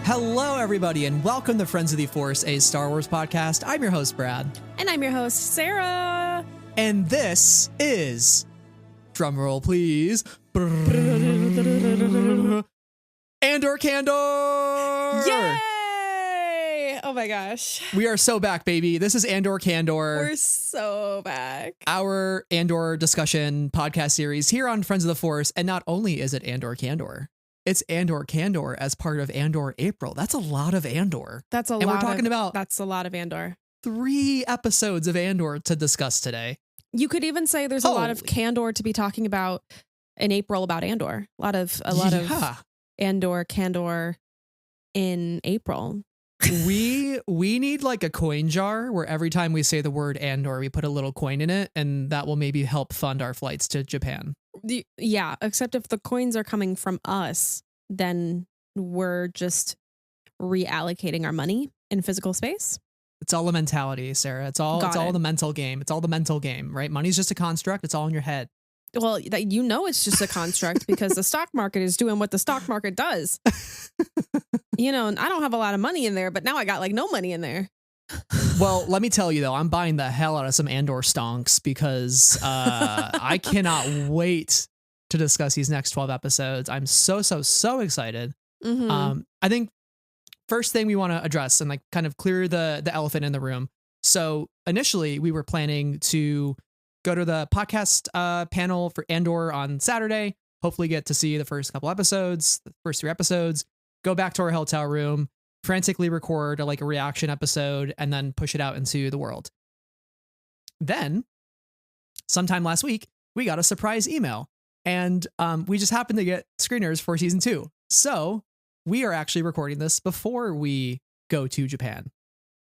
Hello, everybody, and welcome to Friends of the Force, a Star Wars podcast. I'm your host, Brad. And I'm your host, Sarah. And this is, drumroll please, Andor Candor! Yay! Oh my gosh. We are so back, baby. This is Andor Candor. We're so back. Our Andor discussion podcast series here on Friends of the Force. And not only is it Andor Candor, it's Andor Candor as part of Andor April. That's a lot of Andor. That's a lot. And we're talking about that's a lot of Andor. 3 episodes of Andor to discuss today. You could even say there's a lot of Candor to be talking about in April about Andor. A lot of Andor Candor in April. we need like a coin jar where every time we say the word Andor, we put a little coin in it, and that will maybe help fund our flights to Japan. Yeah, except if the coins are coming from us, then we're just reallocating our money in physical space. It's all a mentality, Sarah. It's all the mental game. It's all the mental game, right? Money's just a construct. It's all in your head. Well, you know it's just a construct because the stock market is doing what the stock market does. You know, and I don't have a lot of money in there, but now I got like no money in there. Well, let me tell you, though, I'm buying the hell out of some Andor stonks because I cannot wait to discuss these next 12 episodes. I'm so excited. Mm-hmm. I think first thing we want to address and like kind of clear the elephant in the room. So initially we were planning to go to the podcast panel for Andor on Saturday, hopefully get to see the first couple episodes, the first 3 episodes, go back to our hotel room, frantically record a reaction episode, and then push it out into the world. Then, sometime last week, we got a surprise email, and we just happened to get screeners for season 2. So we are actually recording this before we go to Japan.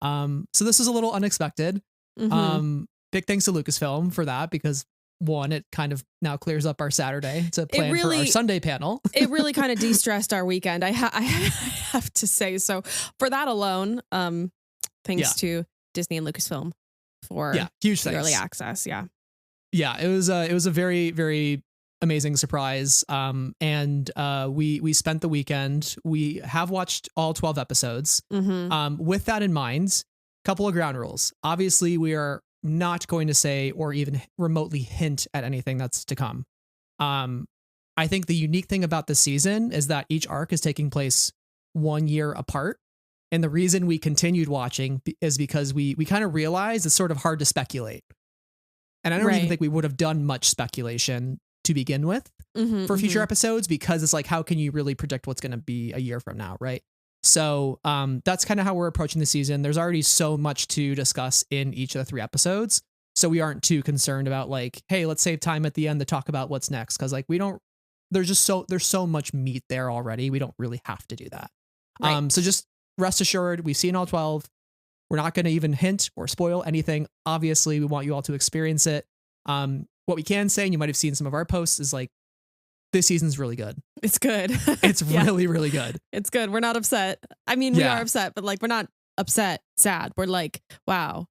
So this is a little unexpected. Mm-hmm. Big thanks to Lucasfilm for that, because one, it kind of now clears up our Saturday to plan for our Sunday panel. It really kind of de-stressed our weekend. I have to say. So for that alone, thanks to Disney and Lucasfilm for huge the early access. Yeah. It was a very, very amazing surprise. And we spent the weekend. We have watched all 12 episodes. Mm-hmm. With that in mind, a couple of ground rules. Obviously, we are not going to say or even remotely hint at anything that's to come. I think the unique thing about this season is that each arc is taking place 1 year apart. And the reason we continued watching is because we kind of realized it's sort of hard to speculate. And I don't even think we would have done much speculation to begin with for future episodes, because it's like, how can you really predict what's going to be a year from now, right? So that's kind of how we're approaching the season. There's already so much to discuss in each of the 3 episodes. So we aren't too concerned about like, hey, let's save time at the end to talk about what's next. Cause like there's so much meat there already. We don't really have to do that. Right. So just rest assured, we've seen all 12. We're not going to even hint or spoil anything. Obviously, we want you all to experience it. What we can say, and you might have seen some of our posts, is like, this season's really good. It's good. It's really, really good. It's good. We're not upset. I mean, we are upset, but like, we're not upset, sad. We're like, wow,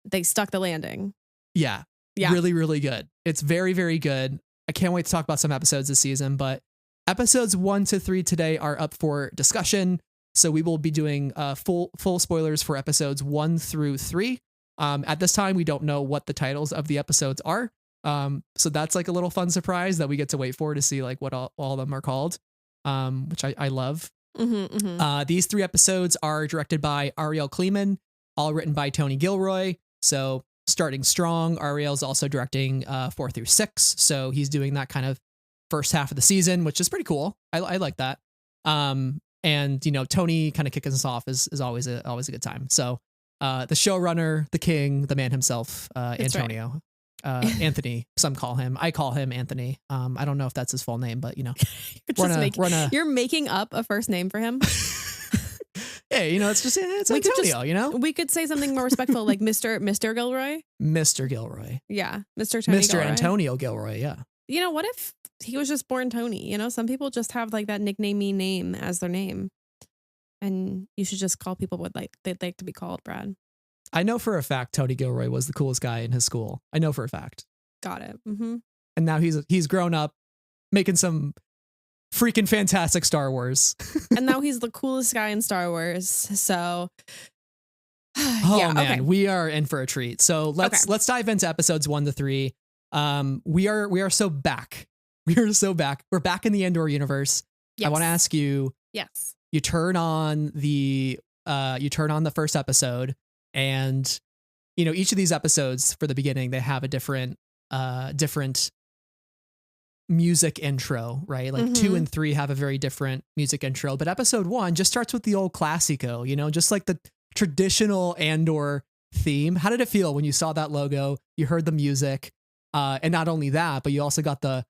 they stuck the landing. Yeah. Really, really good. It's very, very good. I can't wait to talk about some episodes this season, but episodes 1 to 3 today are up for discussion. So we will be doing full spoilers for episodes 1 through 3. At this time, we don't know what the titles of the episodes are. So that's like a little fun surprise that we get to wait for to see like what all of them are called, which I love. These 3 episodes are directed by Ariel Kleiman, all written by Tony Gilroy. So starting strong. Ariel's also directing 4 through 6. So he's doing that kind of first half of the season, which is pretty cool. I like that. And you know, Tony kind of kicking us off is always a good time. So the showrunner, the king, the man himself, Antonio. Right. Anthony, some call him. I call him Anthony. I don't know if that's his full name, but you know, you're making up a first name for him. Hey, you know, it's Antonio. You know, we could say something more respectful, like Mr. Gilroy. Mr. Gilroy. Yeah, Mr. Gilroy. Antonio Gilroy. Yeah. You know, what if he was just born Tony? You know, some people just have like that nicknamey name as their name, and you should just call people what they'd like to be called, Brad. I know for a fact Tony Gilroy was the coolest guy in his school. I know for a fact. Got it. Mm-hmm. And now he's grown up, making some freaking fantastic Star Wars. And now he's the coolest guy in Star Wars. So man, we are in for a treat. So let's dive into episodes 1 to 3. We are so back. We are so back. We're back in the Andor universe. Yes. I want to ask you. Yes. You turn on the first episode, and each of these episodes for the beginning, they have a different music intro, right? Like 2 and 3 have a very different music intro, but episode 1 just starts with the old classico, just like the traditional Andor theme. How did it feel when you saw that logo, you heard the music, and not only that, but you also got the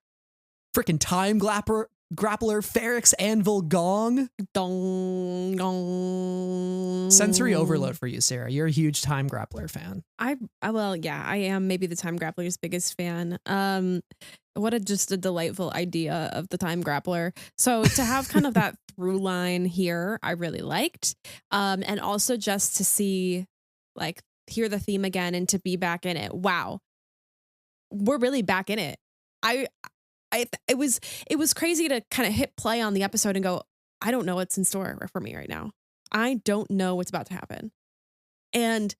freaking time grappler Ferrix Anvil gong? Dong, dong. Sensory overload for you, Sarah. You're a huge time grappler fan. I am maybe the time grappler's biggest fan. Just a delightful idea of the time grappler. So to have kind of that through line here, I really liked. And also just to see, like, hear the theme again and to be back in it. Wow. We're really back in it. It was crazy to kind of hit play on the episode and go, I don't know what's in store for me right now. I don't know what's about to happen. And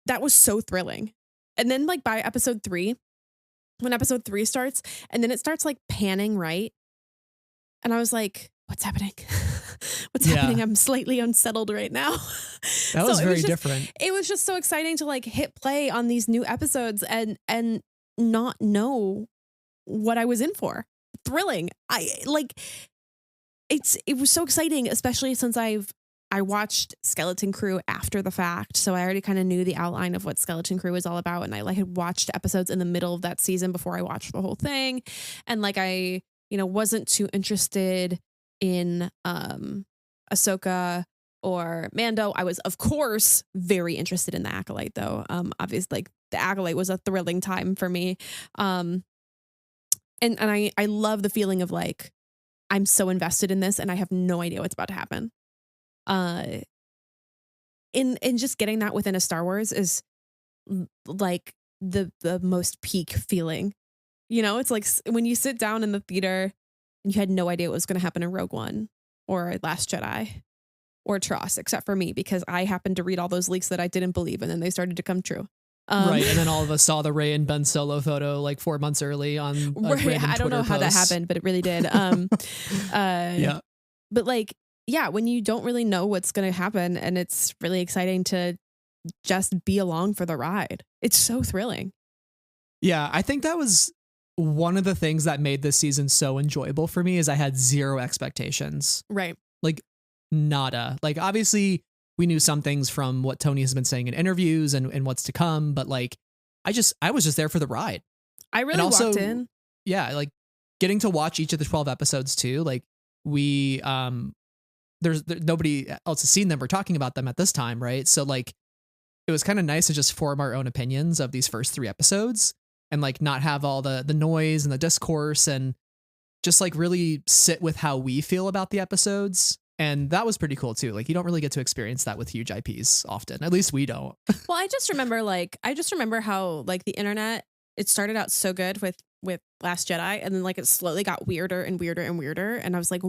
that was so thrilling. And then like by episode 3, when episode 3 starts, and then it starts like panning right. And I was like, what's happening? What's happening? I'm slightly unsettled right now. That was very different. It was just so exciting to like hit play on these new episodes and not know what I was in for. Thrilling. It was so exciting, especially since I watched Skeleton Crew after the fact. So I already kind of knew the outline of what Skeleton Crew was all about. And I had watched episodes in the middle of that season before I watched the whole thing. And I wasn't too interested in Ahsoka or Mando. I was, of course, very interested in the Acolyte, though. Obviously, the Acolyte was a thrilling time for me. And I love the feeling of I'm so invested in this and I have no idea what's about to happen. In just getting that within a Star Wars is like the most peak feeling. It's like when you sit down in the theater and you had no idea what was going to happen in Rogue One or Last Jedi or Tross, except for me, because I happened to read all those leaks that I didn't believe and then they started to come true. Right, and then all of us saw the Rey and Ben Solo photo 4 months early on right, I don't know how that happened, but it really did. Yeah. But when you don't really know what's going to happen, and it's really exciting to just be along for the ride. It's so thrilling. Yeah, I think that was one of the things that made this season so enjoyable for me is I had zero expectations. Right. Nada. Obviously we knew some things from what Tony has been saying in interviews and what's to come, but I was just there for the ride. I really walked in. Yeah, getting to watch each of the 12 episodes too. We there's nobody else has seen them or talking about them at this time, right? So it was kind of nice to just form our own opinions of these first 3 episodes and not have all the noise and the discourse and just really sit with how we feel about the episodes. And that was pretty cool too. You don't really get to experience that with huge IPs often. At least we don't. Well, I just remember how the internet, it started out so good with Last Jedi, and then it slowly got weirder and weirder and weirder. And I was like,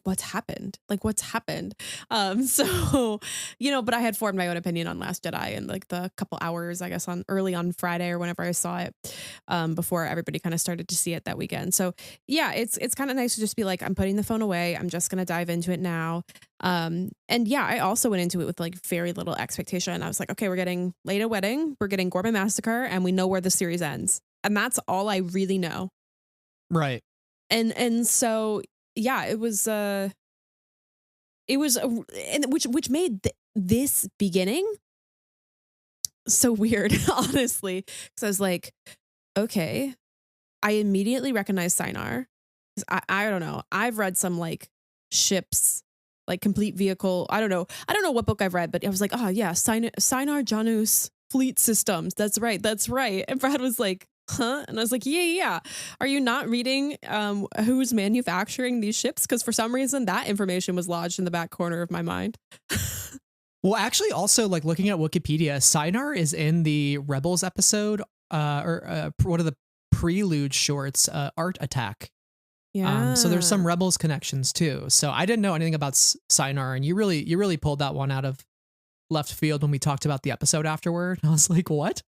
what's happened? What's happened? But I had formed my own opinion on Last Jedi in the couple hours, I guess, early on Friday or whenever I saw it, before everybody kind of started to see it that weekend. So yeah, it's kind of nice to just be I'm putting the phone away. I'm just going to dive into it now. And yeah, I also went into it with very little expectation. I was like, okay, we're getting Leda Wedding, we're getting Gorman Massacre, and we know where the series ends. And that's all I really know. Right. And so yeah, it was which made this beginning so weird, honestly, because I was like, okay, I immediately recognized Sinar. I don't know. I've read some ships, complete vehicle. I don't know what book I've read, but I was like, oh yeah, Sinar Janus fleet systems. That's right. And Brad was like, huh? And I was like, yeah. Are you not reading who's manufacturing these ships? Because for some reason that information was lodged in the back corner of my mind. Well, actually, also looking at Wikipedia, Sinar is in the Rebels episode, or one of the prelude shorts, Art Attack. Yeah. So there's some Rebels connections too. So I didn't know anything about Sinar, and you really pulled that one out of left field when we talked about the episode afterward. I was like, what?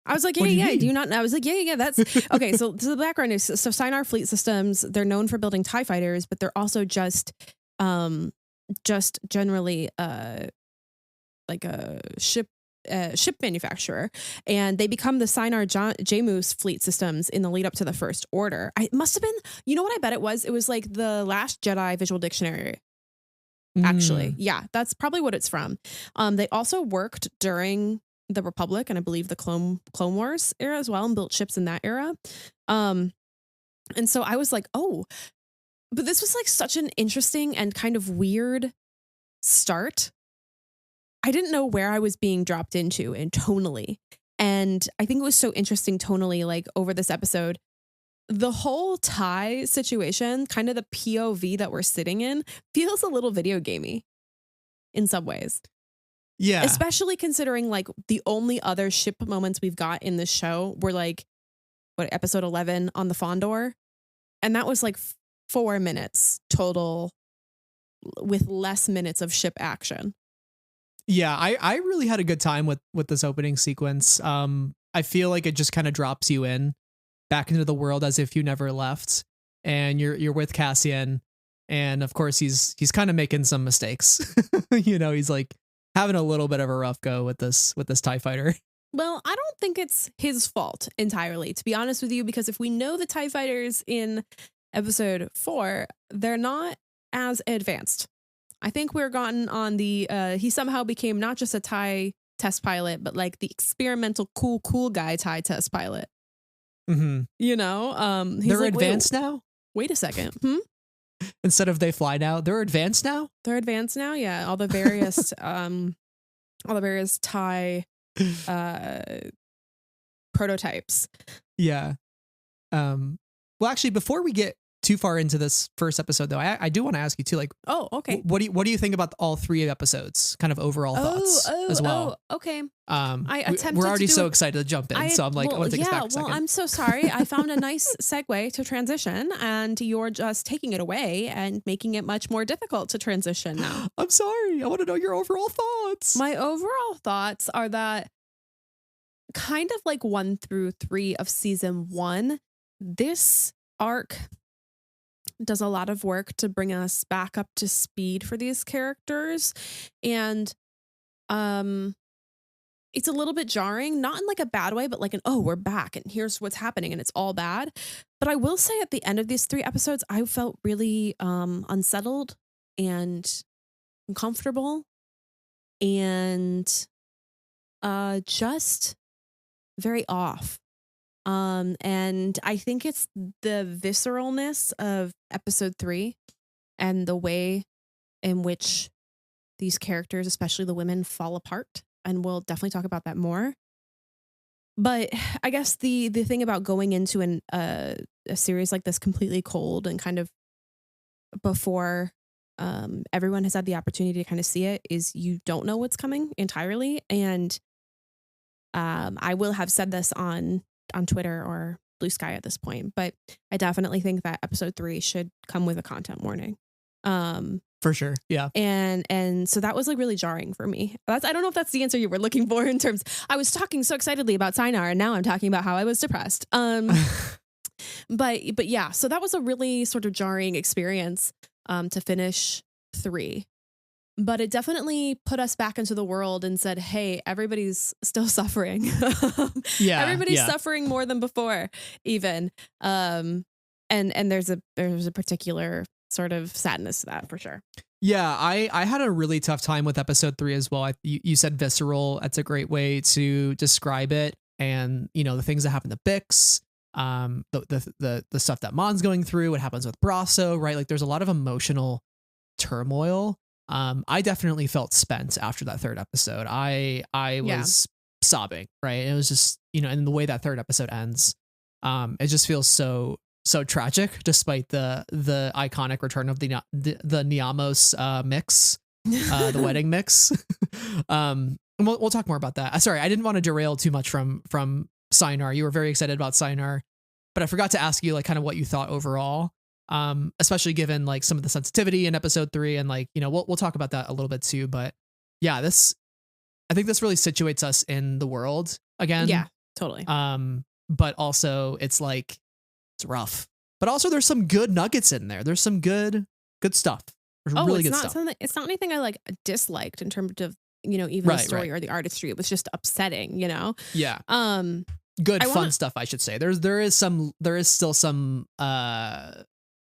I was like, What do you yeah. mean? Do you not know? I was like, yeah. That's okay. So the background is so Sinar Fleet Systems. They're known for building TIE fighters, but they're also just generally like a ship manufacturer, and they become the Sinar Jamus Fleet Systems in the lead up to the First Order. It must have been, you know what I bet it was? It was like the Last Jedi Visual Dictionary. Actually, yeah, that's probably what it's from. They also worked during the Republic and I believe the Clone Wars era as well, and built ships in that era. And so I was like, oh, but this was like such an interesting and kind of weird start. I didn't know where I was being dropped into and tonally. And I think it was so interesting tonally, like over this episode, the whole tie situation, kind of the POV that we're sitting in, feels a little video gamey in some ways. Yeah. Especially considering like the only other ship moments we've got in this show were like, episode 11 on the Fondor. And that was like 4 minutes total with less minutes of ship action. Yeah, I really had a good time with this opening sequence. I feel like it just kind of drops you in back into the world as if you never left, and you're with Cassian, and of course he's kind of making some mistakes. He's like having a little bit of a rough go with this TIE fighter. Well, I don't think it's his fault entirely, to be honest with you, because if we know the TIE fighters in episode 4, they're not as advanced. I think we're gotten on the, he somehow became not just a TIE test pilot, but like the experimental cool guy TIE test pilot. Mm-hmm. He's they're like, advanced now? Wait a second. Instead of they fly now, they're advanced now? They're advanced now, yeah. All the various, TIE prototypes. Yeah. Well, actually, before we get too far into this first episode, though, I do want to ask you too, like, oh, okay, what do you think about all 3 episodes? Kind of overall thoughts as well. Okay. We're already so excited to jump in, so I'm like, I want to take us back a second. Well, I'm so sorry. I found a nice segue to transition, and you're just taking it away and making it much more difficult to transition now. I'm sorry. I want to know your overall thoughts. My overall thoughts are that kind of like 1 through 3 of season 1, this arc does a lot of work to bring us back up to speed for these characters. And it's a little bit jarring, not in like a bad way, but like we're back and here's what's happening and it's all bad. But I will say at the end of these 3 episodes, I felt really unsettled and uncomfortable and just very off. And I think it's the visceralness of episode 3 and the way in which these characters, especially the women, fall apart. And we'll definitely talk about that more. But I guess the thing about going into a series like this completely cold and kind of before everyone has had the opportunity to kind of see it is you don't know what's coming entirely. And I will have said this on Twitter or Blue Sky at this point, but I definitely think that episode 3 should come with a content warning. For sure. Yeah. And so that was like really jarring for me. I don't know if that's the answer you were looking for in terms, I was talking so excitedly about Sinar and now I'm talking about how I was depressed. But yeah, so that was a really sort of jarring experience to finish 3. But it definitely put us back into the world and said, hey, everybody's still suffering. Everybody's suffering more than before, even. And there's a particular sort of sadness to that for sure. Yeah, I had a really tough time with episode 3 as well. You said visceral. That's a great way to describe it. And, the things that happen to Bix, the stuff that Mon's going through, what happens with Brasso, right? Like there's a lot of emotional turmoil. I definitely felt spent after that 3rd episode. I was sobbing, right? It was just, and the way that 3rd episode ends, it just feels so tragic, despite the iconic return of the Niamos mix, the wedding mix. We'll talk more about that. Sorry, I didn't want to derail too much from Sinar. You were very excited about Sinar, but I forgot to ask you like kind of what you thought overall. Especially given like some of the sensitivity in episode 3, and like, you know, we'll talk about that a little bit too. But yeah, I think this really situates us in the world again. Yeah, totally. But also it's like it's rough. But also there's some good nuggets in there. There's some good stuff. There's really good stuff. It's not anything I like disliked in terms of, you know, even the story or the artistry. It was just upsetting, you know? Yeah. Good fun stuff, I should say. There is still some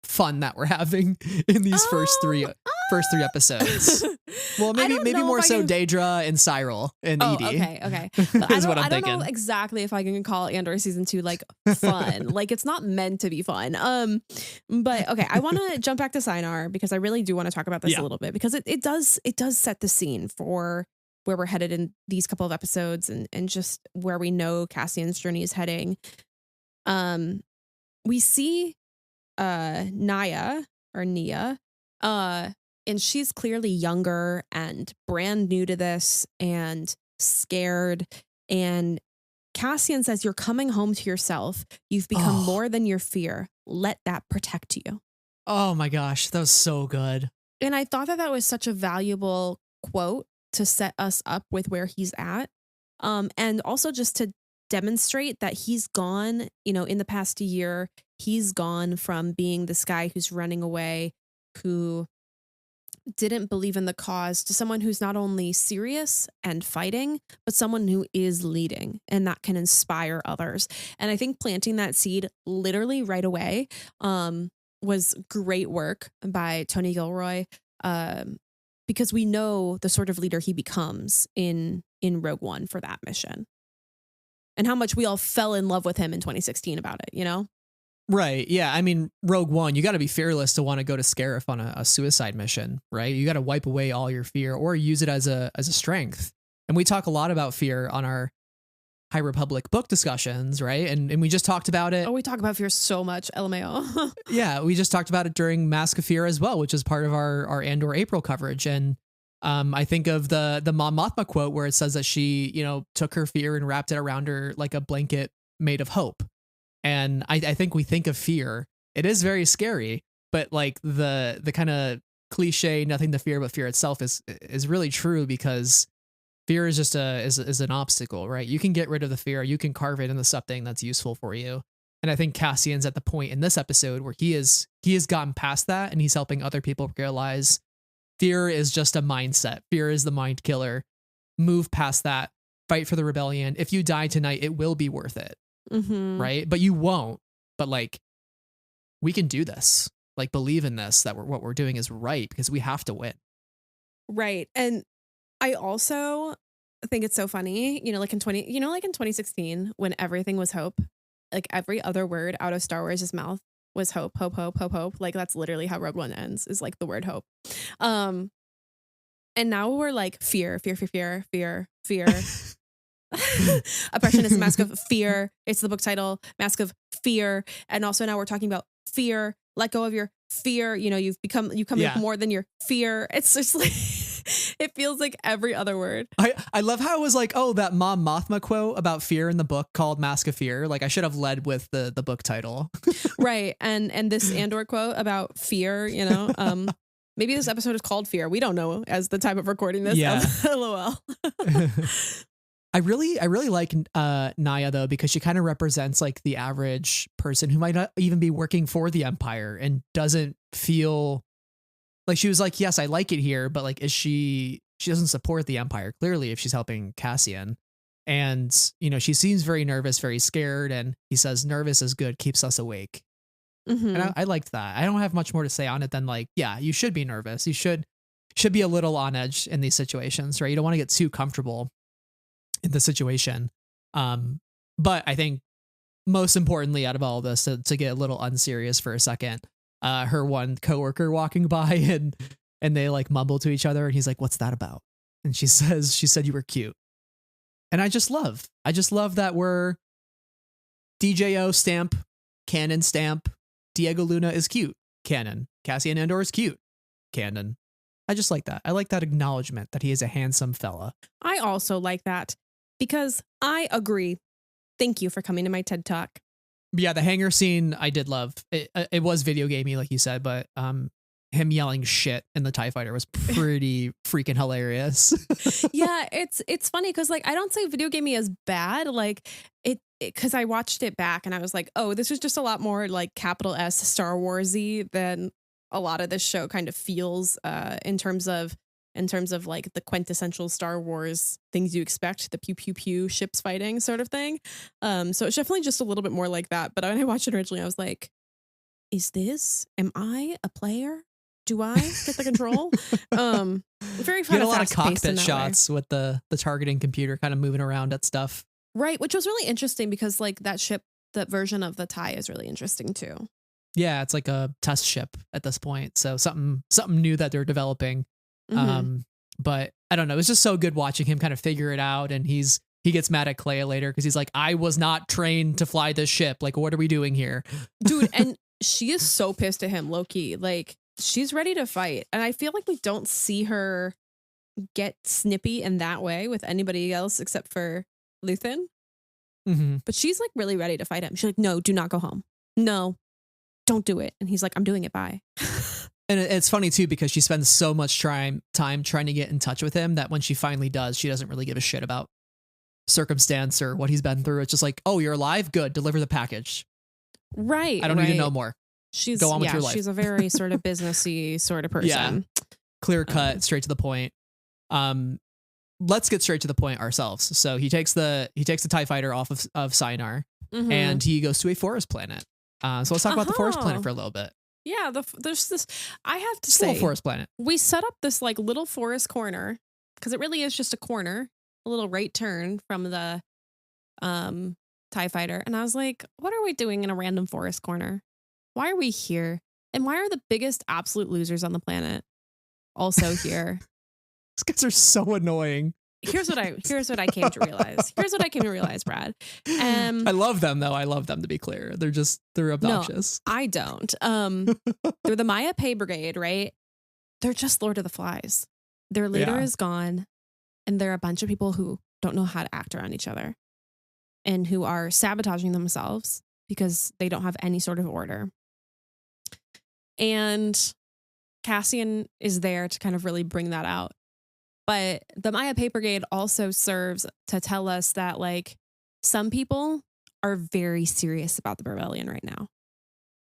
fun that we're having in these first three episodes. Well, maybe more so Daedra and Cyril and Edie. Okay. Is what I'm thinking. I don't know exactly if I can call Andor season 2 like fun. Like it's not meant to be fun. But okay, I want to jump back to Sinar because I really do want to talk about this a little bit because it does set the scene for where we're headed in these couple of episodes and just where we know Cassian's journey is heading. We see Nia, and she's clearly younger and brand new to this and scared. And Cassian says, "You're coming home to yourself. You've become more than your fear. Let that protect you." Oh my gosh, that was so good. And I thought that was such a valuable quote to set us up with where he's at. And also just to demonstrate that he's gone, you know, in the past year, he's gone from being this guy who's running away, who didn't believe in the cause, to someone who's not only serious and fighting, but someone who is leading and that can inspire others. And I think planting that seed literally right away was great work by Tony Gilroy, because we know the sort of leader he becomes in Rogue One for that mission. And how much we all fell in love with him in 2016 about it, you know? Right. Yeah. I mean, Rogue One, you got to be fearless to want to go to Scarif on a suicide mission, right? You got to wipe away all your fear or use it as a strength. And we talk a lot about fear on our High Republic book discussions, right? And we just talked about it. Oh, we talk about fear so much, LMAO. Yeah, we just talked about it during Mask of Fear as well, which is part of our Andor April coverage. And I think of the Mon Mothma quote where it says that she, you know, took her fear and wrapped it around her like a blanket made of hope. And I think we think of fear. It is very scary, but like the kind of cliche, nothing to fear but fear itself is really true, because fear is just is an obstacle, right? You can get rid of the fear. You can carve it into something that's useful for you. And I think Cassian's at the point in this episode where he has gotten past that, and he's helping other people realize fear is just a mindset. Fear is the mind killer. Move past that. Fight for the rebellion. If you die tonight, it will be worth it. Mm-hmm. Right? But you won't. But like, we can do this. Like, believe in this, that what we're doing is right, because we have to win. Right. And I also think it's so funny, like in 2016, when everything was hope, like every other word out of Star Wars' mouth was hope, hope, hope, hope, hope. Like that's literally how Rogue One ends, is like the word hope. And now we're like fear, fear, fear, fear, fear, fear. Oppression is a mask of fear. It's the book title, Mask of Fear. And also now we're talking about fear. Let go of your fear. You come more than your fear. It's just like it feels like every other word. I love how it was like, oh, that Mon Mothma quote about fear in the book called Mask of Fear. Like I should have led with the book title. Right. And this Andor quote about fear, maybe this episode is called Fear. We don't know as the time of recording this. Yeah. LOL. I really like Nia though, because she kind of represents like the average person who might not even be working for the Empire and doesn't feel like, she was like, yes, I like it here, but like, she doesn't support the Empire clearly if she's helping Cassian. And, she seems very nervous, very scared. And he says, nervous is good, keeps us awake. Mm-hmm. And I liked that. I don't have much more to say on it than like, yeah, you should be nervous. You should be a little on edge in these situations, right? You don't want to get too comfortable in the situation. But I think most importantly out of all this, to get a little unserious for a second, her one coworker walking by and they like mumble to each other and he's like, what's that about? And she said you were cute. And I just love that we're DJO stamp, canon stamp, Diego Luna is cute, canon, Cassian Andor is cute, canon. I just like that. I like that acknowledgement that he is a handsome fella. I also like that because I agree. Thank you for coming to my TED Talk. Yeah, the hangar scene I did love. It was video gamey, like you said, but him yelling shit in the TIE fighter was pretty freaking hilarious. Yeah, it's funny because like I don't say video gamey as bad, like it because I watched it back and I was like, oh, this is just a lot more like capital S Star Warsy than a lot of this show kind of feels in terms of like the quintessential Star Wars things you expect, the pew pew pew ships fighting sort of thing. So it's definitely just a little bit more like that. But when I watched it originally, I was like, am I a player? Do I get the control? Very fun. You had a lot of cockpit shots with the targeting computer kind of moving around at stuff. Right, which was really interesting because like that ship, that version of the TIE is really interesting too. Yeah, it's like a test ship at this point. So something new that they're developing. Mm-hmm. But I don't know. It's just so good watching him kind of figure it out. And he gets mad at Clea later because he's like, I was not trained to fly this ship. Like, what are we doing here? Dude, and she is so pissed at him, low-key. Like, she's ready to fight. And I feel like we don't see her get snippy in that way with anybody else except for Luthen. Mm-hmm. But she's like really ready to fight him. She's like, no, do not go home. No, don't do it. And he's like, I'm doing it. Bye. And it's funny too, because she spends so much time trying to get in touch with him that when she finally does, she doesn't really give a shit about circumstance or what he's been through. It's just like, oh, you're alive? Good. Deliver the package. Right. I don't need to know more. Go on with your life. She's a very sort of businessy sort of person. Yeah. Clear cut, straight to the point. Let's get straight to the point ourselves. So he takes the TIE fighter off of Shinar, mm-hmm. and he goes to a forest planet. So let's talk about the forest planet for a little bit. Yeah, there's this. I have to say, say, little forest planet. We set up this like little forest corner because it really is just a corner, a little right turn from the TIE fighter, and I was like, what are we doing in a random forest corner? Why are we here? And why are the biggest absolute losers on the planet also here? These guys are so annoying. Here's what I came to realize. Here's what I came to realize, Brad. I love them though. I love them, to be clear. They're obnoxious. No, I don't. They're the Maya Pay Brigade, right? They're just Lord of the Flies. Their leader is gone, and they're a bunch of people who don't know how to act around each other and who are sabotaging themselves because they don't have any sort of order. And Cassian is there to kind of really bring that out. But the Maya Pay Brigade also serves to tell us that, like, some people are very serious about the rebellion right now.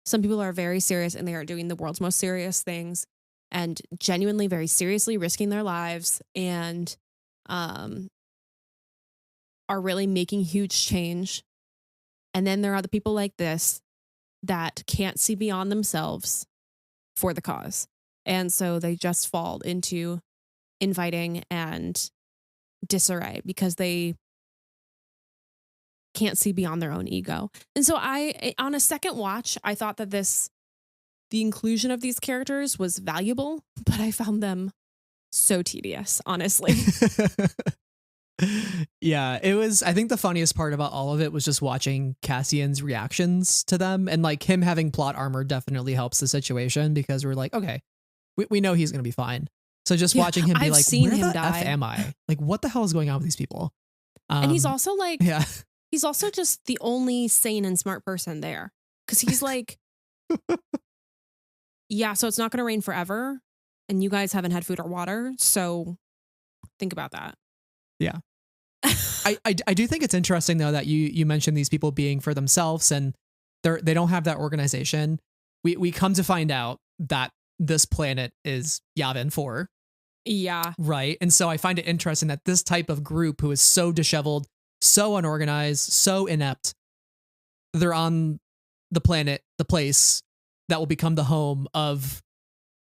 Some people are very serious and they are doing the world's most serious things and genuinely very seriously risking their lives and are really making huge change. And then there are the people like this that can't see beyond themselves for the cause. And so they just fall into infighting and disarray because they can't see beyond their own ego. And so on a second watch, I thought that the inclusion of these characters was valuable, but I found them so tedious, honestly. Yeah, it was. I think the funniest part about all of it was just watching Cassian's reactions to them, and like him having plot armor definitely helps the situation because we're like, okay, we know he's gonna be fine. So just watching him be like, where the F am I? Like, what the hell is going on with these people? And he's also like, he's also just the only sane and smart person there. Because he's like, yeah, so it's not going to rain forever. And you guys haven't had food or water. So think about that. Yeah. I do think it's interesting, though, that you mentioned these people being for themselves and they don't have that organization. We come to find out that this planet is Yavin 4. Yeah. Right. And so I find it interesting that this type of group who is so disheveled, so unorganized, so inept, they're on the planet, the place that will become the home of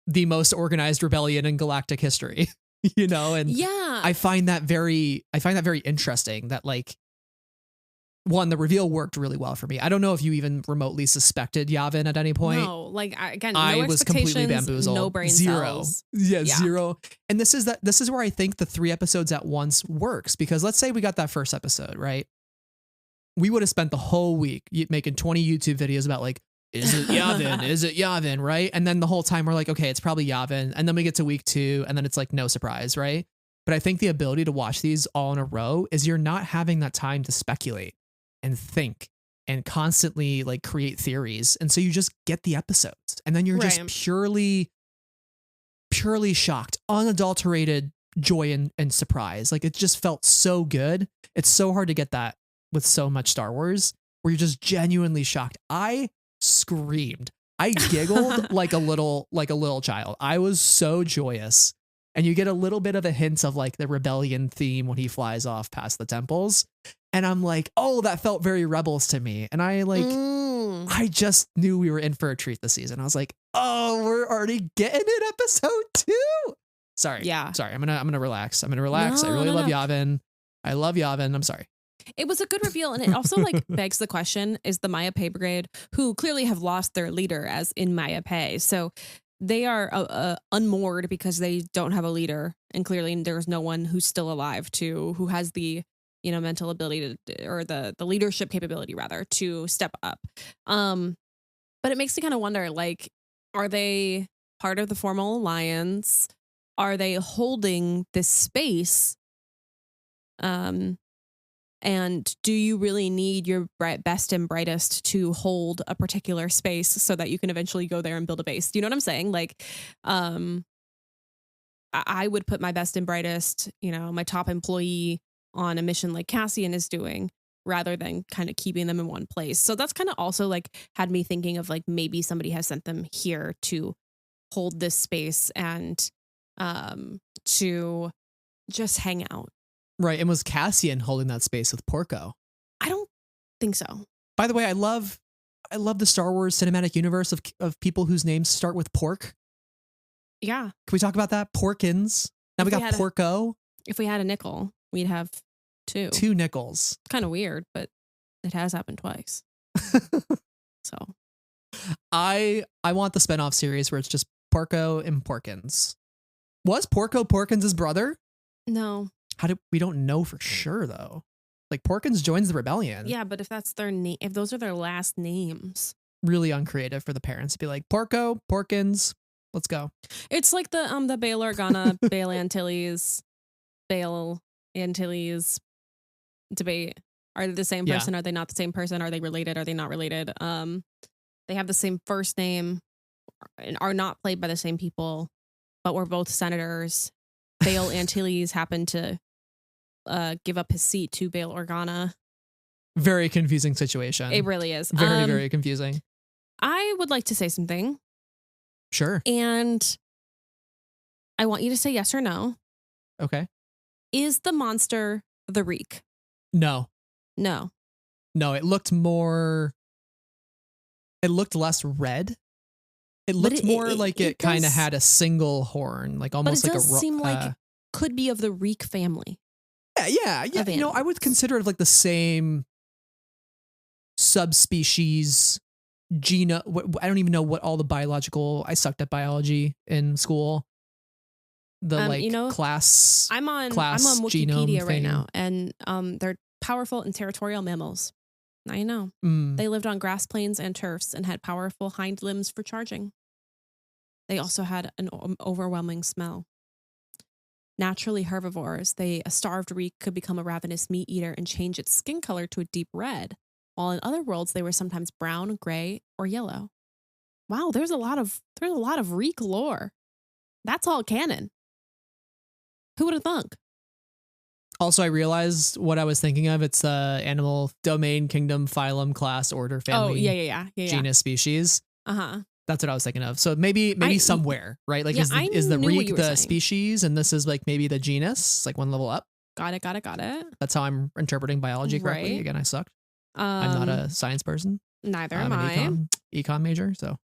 the most organized rebellion in galactic history, you know? And I find that very interesting that, like, one, the reveal worked really well for me. I don't know if you even remotely suspected Yavin at any point. No, like, again, no I was completely bamboozled. No brain zero. cells. Yeah, zero. And this is where I think the 3 episodes at once works, because let's say we got that first episode, right? We would have spent the whole week making 20 YouTube videos about, like, is it Yavin? Is it Yavin? Right? And then the whole time we're like, okay, it's probably Yavin. And then we get to week 2 and then it's like, no surprise, right? But I think the ability to watch these all in a row is you're not having that time to speculate and think and constantly like create theories. And so you just get the episodes and then you're just Right. purely shocked, unadulterated joy and surprise. Like it just felt so good. It's so hard to get that with so much Star Wars where you're just genuinely shocked. I screamed. I giggled like a little child. I was so joyous. And you get a little bit of a hint of like the rebellion theme when he flies off past the temples. And I'm like, oh, that felt very Rebels to me. And I like, I just knew we were in for a treat this season. I was like, oh, we're already getting it episode 2. Sorry. Yeah. Sorry. I'm gonna relax. I really love Yavin. I love Yavin. I'm sorry. It was a good reveal, and it also like begs the question: is the Maya Pei Brigade, who clearly have lost their leader as in Maya Pei, so they are unmoored because they don't have a leader, and clearly there's no one who's still alive who has the mental ability to, or the leadership capability rather, to step up. But it makes me kind of wonder, like, are they part of the formal alliance? Are they holding this space? And do you really need your best and brightest to hold a particular space so that you can eventually go there and build a base? Do you know what I'm saying? Like, I would put my best and brightest, my top employee on a mission like Cassian is doing, rather than kind of keeping them in one place. So that's kind of also like had me thinking of like maybe somebody has sent them here to hold this space and to just hang out. Right. And was Cassian holding that space with Porco? I don't think so. By the way, I love the Star Wars cinematic universe of people whose names start with pork. Yeah. Can we talk about that? Porkins. Now we got Porco. If we had a nickel, we'd have 2. 2 nickels. Kind of weird, but it has happened twice. So I want the spinoff series where it's just Porco and Porkins. Was Porco Porkins' brother? No. We don't know for sure though. Like Porkins joins the rebellion. Yeah, but if that's their name, if those are their last names, really uncreative for the parents to be like Porco, Porkins, let's go. It's like the Bail Organa, Bail Antilles debate. Are they the same person? Are they not the same person? Are they related? Are they not related? They have the same first name and are not played by the same people, but we're both senators. Bail Antilles happened to give up his seat to Bail Organa. Very confusing situation. It really is. Very, very confusing. I would like to say something. Sure. And I want you to say yes or no. Okay. Is the monster the Reek? No. No. No, it looked less red. It looked more like it kind of had a single horn, like almost like a. But it does seem like it could be of the Reek family. Yeah. I would consider it like the same subspecies. I don't even know what all the biological. I sucked at biology in school. Class. I'm on Wikipedia right now, and they're powerful and territorial mammals. Now you know. They lived on grass plains and turfs and had powerful hind limbs for charging. They also had an overwhelming smell. Naturally herbivores, a starved Reek could become a ravenous meat eater and change its skin color to a deep red, while in other worlds they were sometimes brown, gray, or yellow. Wow, there's a lot of Reek lore. That's all canon. Who would have thunk? Also, I realized what I was thinking of. It's animal domain, kingdom, phylum, class, order, family, genus, species. That's what I was thinking of. So maybe somewhere, right? Like is the Reek the species and this is like maybe the genus? It's like one level up. Got it. That's how I'm interpreting biology correctly. Right. Again, I sucked. I'm not a science person. Neither am I. I'm an econ major. So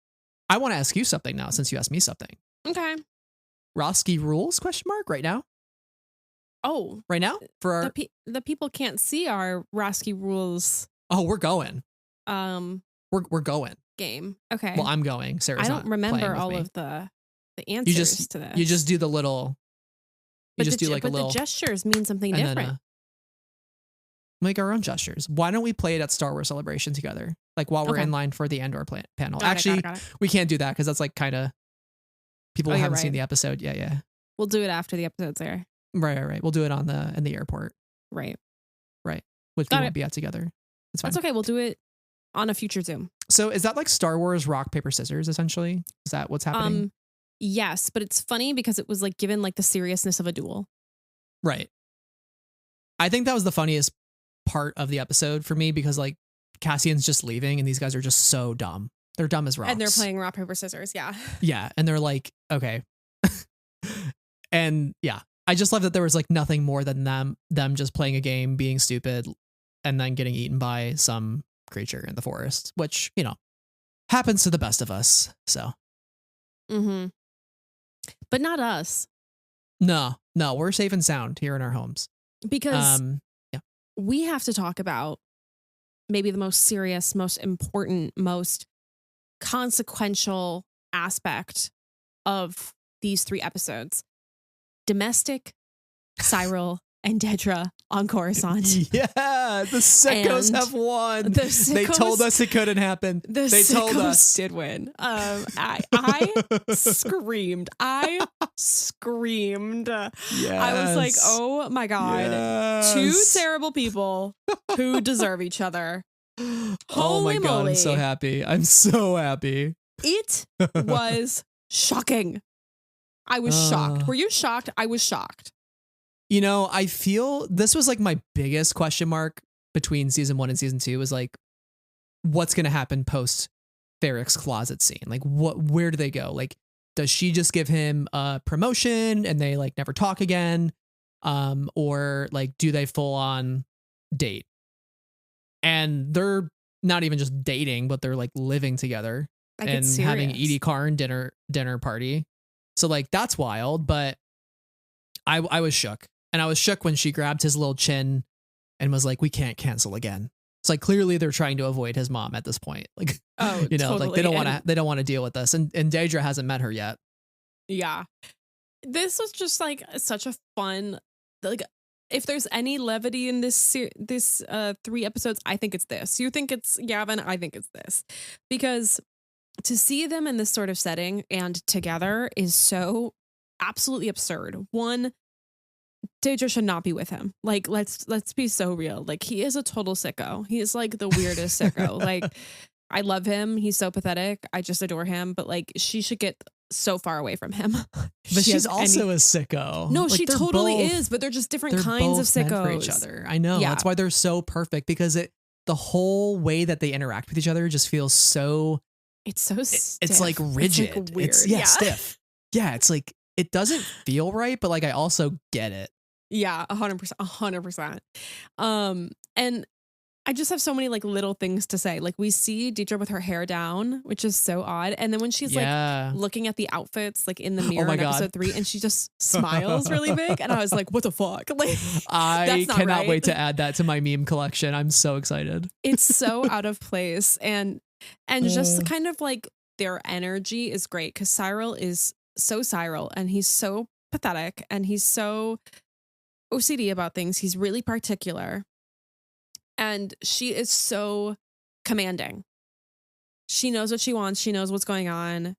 I want to ask you something now since you asked me something. Okay. Roski rules ? Right now? Oh, right now for our the people can't see our Roski rules. Oh, we're going. We're going. Game. Okay. Well, I'm going. Sarah's not. I don't remember all me. of the answers to this. You just do the little. But the gestures mean something different. Then, make our own gestures. Why don't we play it at Star Wars Celebration together? Like while we're in line for the Andor panel. Got it. We can't do that because that's like kind of people haven't seen the episode. Yeah. We'll do it after the episode's there. Right. We'll do it in the airport. Right. Which we won't be at together. It's fine. That's okay. We'll do it on a future Zoom. So is that like Star Wars rock, paper, scissors, essentially? Is that what's happening? Yes, but it's funny because it was like given like the seriousness of a duel. Right. I think that was the funniest part of the episode for me because like Cassian's just leaving and these guys are just so dumb. They're dumb as rocks. And they're playing rock, paper, scissors. Yeah. Yeah. And they're like, okay. And yeah, I just love that there was like nothing more than them just playing a game, being stupid, and then getting eaten by some creature in the forest, which, you know, happens to the best of us. So. Mm-hmm. But not us. No, we're safe and sound here in our homes. Because we have to talk about maybe the most serious, most important, most consequential aspect of these 3 episodes. Domestic, Cyril, and Dedra on Coruscant. Yeah, the sickos have won. They told us it couldn't happen. They told us did win. I screamed. Yes. I was like, oh my God. Yes. 2 terrible people who deserve each other. Oh my God, I'm so happy. I'm so happy. It was shocking. I was shocked. Were you shocked? I was shocked. You know, I feel this was like my biggest question mark between season 1 and season 2 was like, what's going to happen post Ferrick's closet scene? Like, where do they go? Like, does she just give him a promotion and they like never talk again? Or like, do they full on date? And they're not even just dating, but they're like living together and having Edie Karn dinner party. So like, that's wild, but I was shook. And I was shook when she grabbed his little chin and was like, we can't cancel again. It's like, clearly they're trying to avoid his mom at this point. Like, you know, totally. Like they don't want to deal with this. And Dedra hasn't met her yet. Yeah. This was just like such a fun, like, if there's any levity in this 3 episodes, I think it's this. You think it's Gavin? I think it's this. Because to see them in this sort of setting and together is so absolutely absurd. One, Dedra should not be with him. Like, let's be so real. Like, he is a total sicko. He is like the weirdest sicko. Like, I love him. He's so pathetic. I just adore him. But like, she should get so far away from him. But she's also a sicko. No, like, she totally is. But they're just different kinds of sickos for each other. I know. Yeah. That's why they're so perfect, because the whole way that they interact with each other just feels so. It's so stiff. It's like rigid. It's like weird. It's stiff. Yeah, it's like it doesn't feel right, but like I also get it. Yeah, 100%. And I just have so many like little things to say. Like, we see Dedra with her hair down, which is so odd. And then when she's like looking at the outfits like in the mirror in episode 3, and she just smiles really big, and I was like, what the fuck? Like, I cannot wait to add that to my meme collection. I'm so excited. It's so out of place, and just kind of like their energy is great, because Cyril is so Cyril, and he's so pathetic, and he's so OCD about things. He's really particular. And she is so commanding. She knows what she wants. She knows what's going on.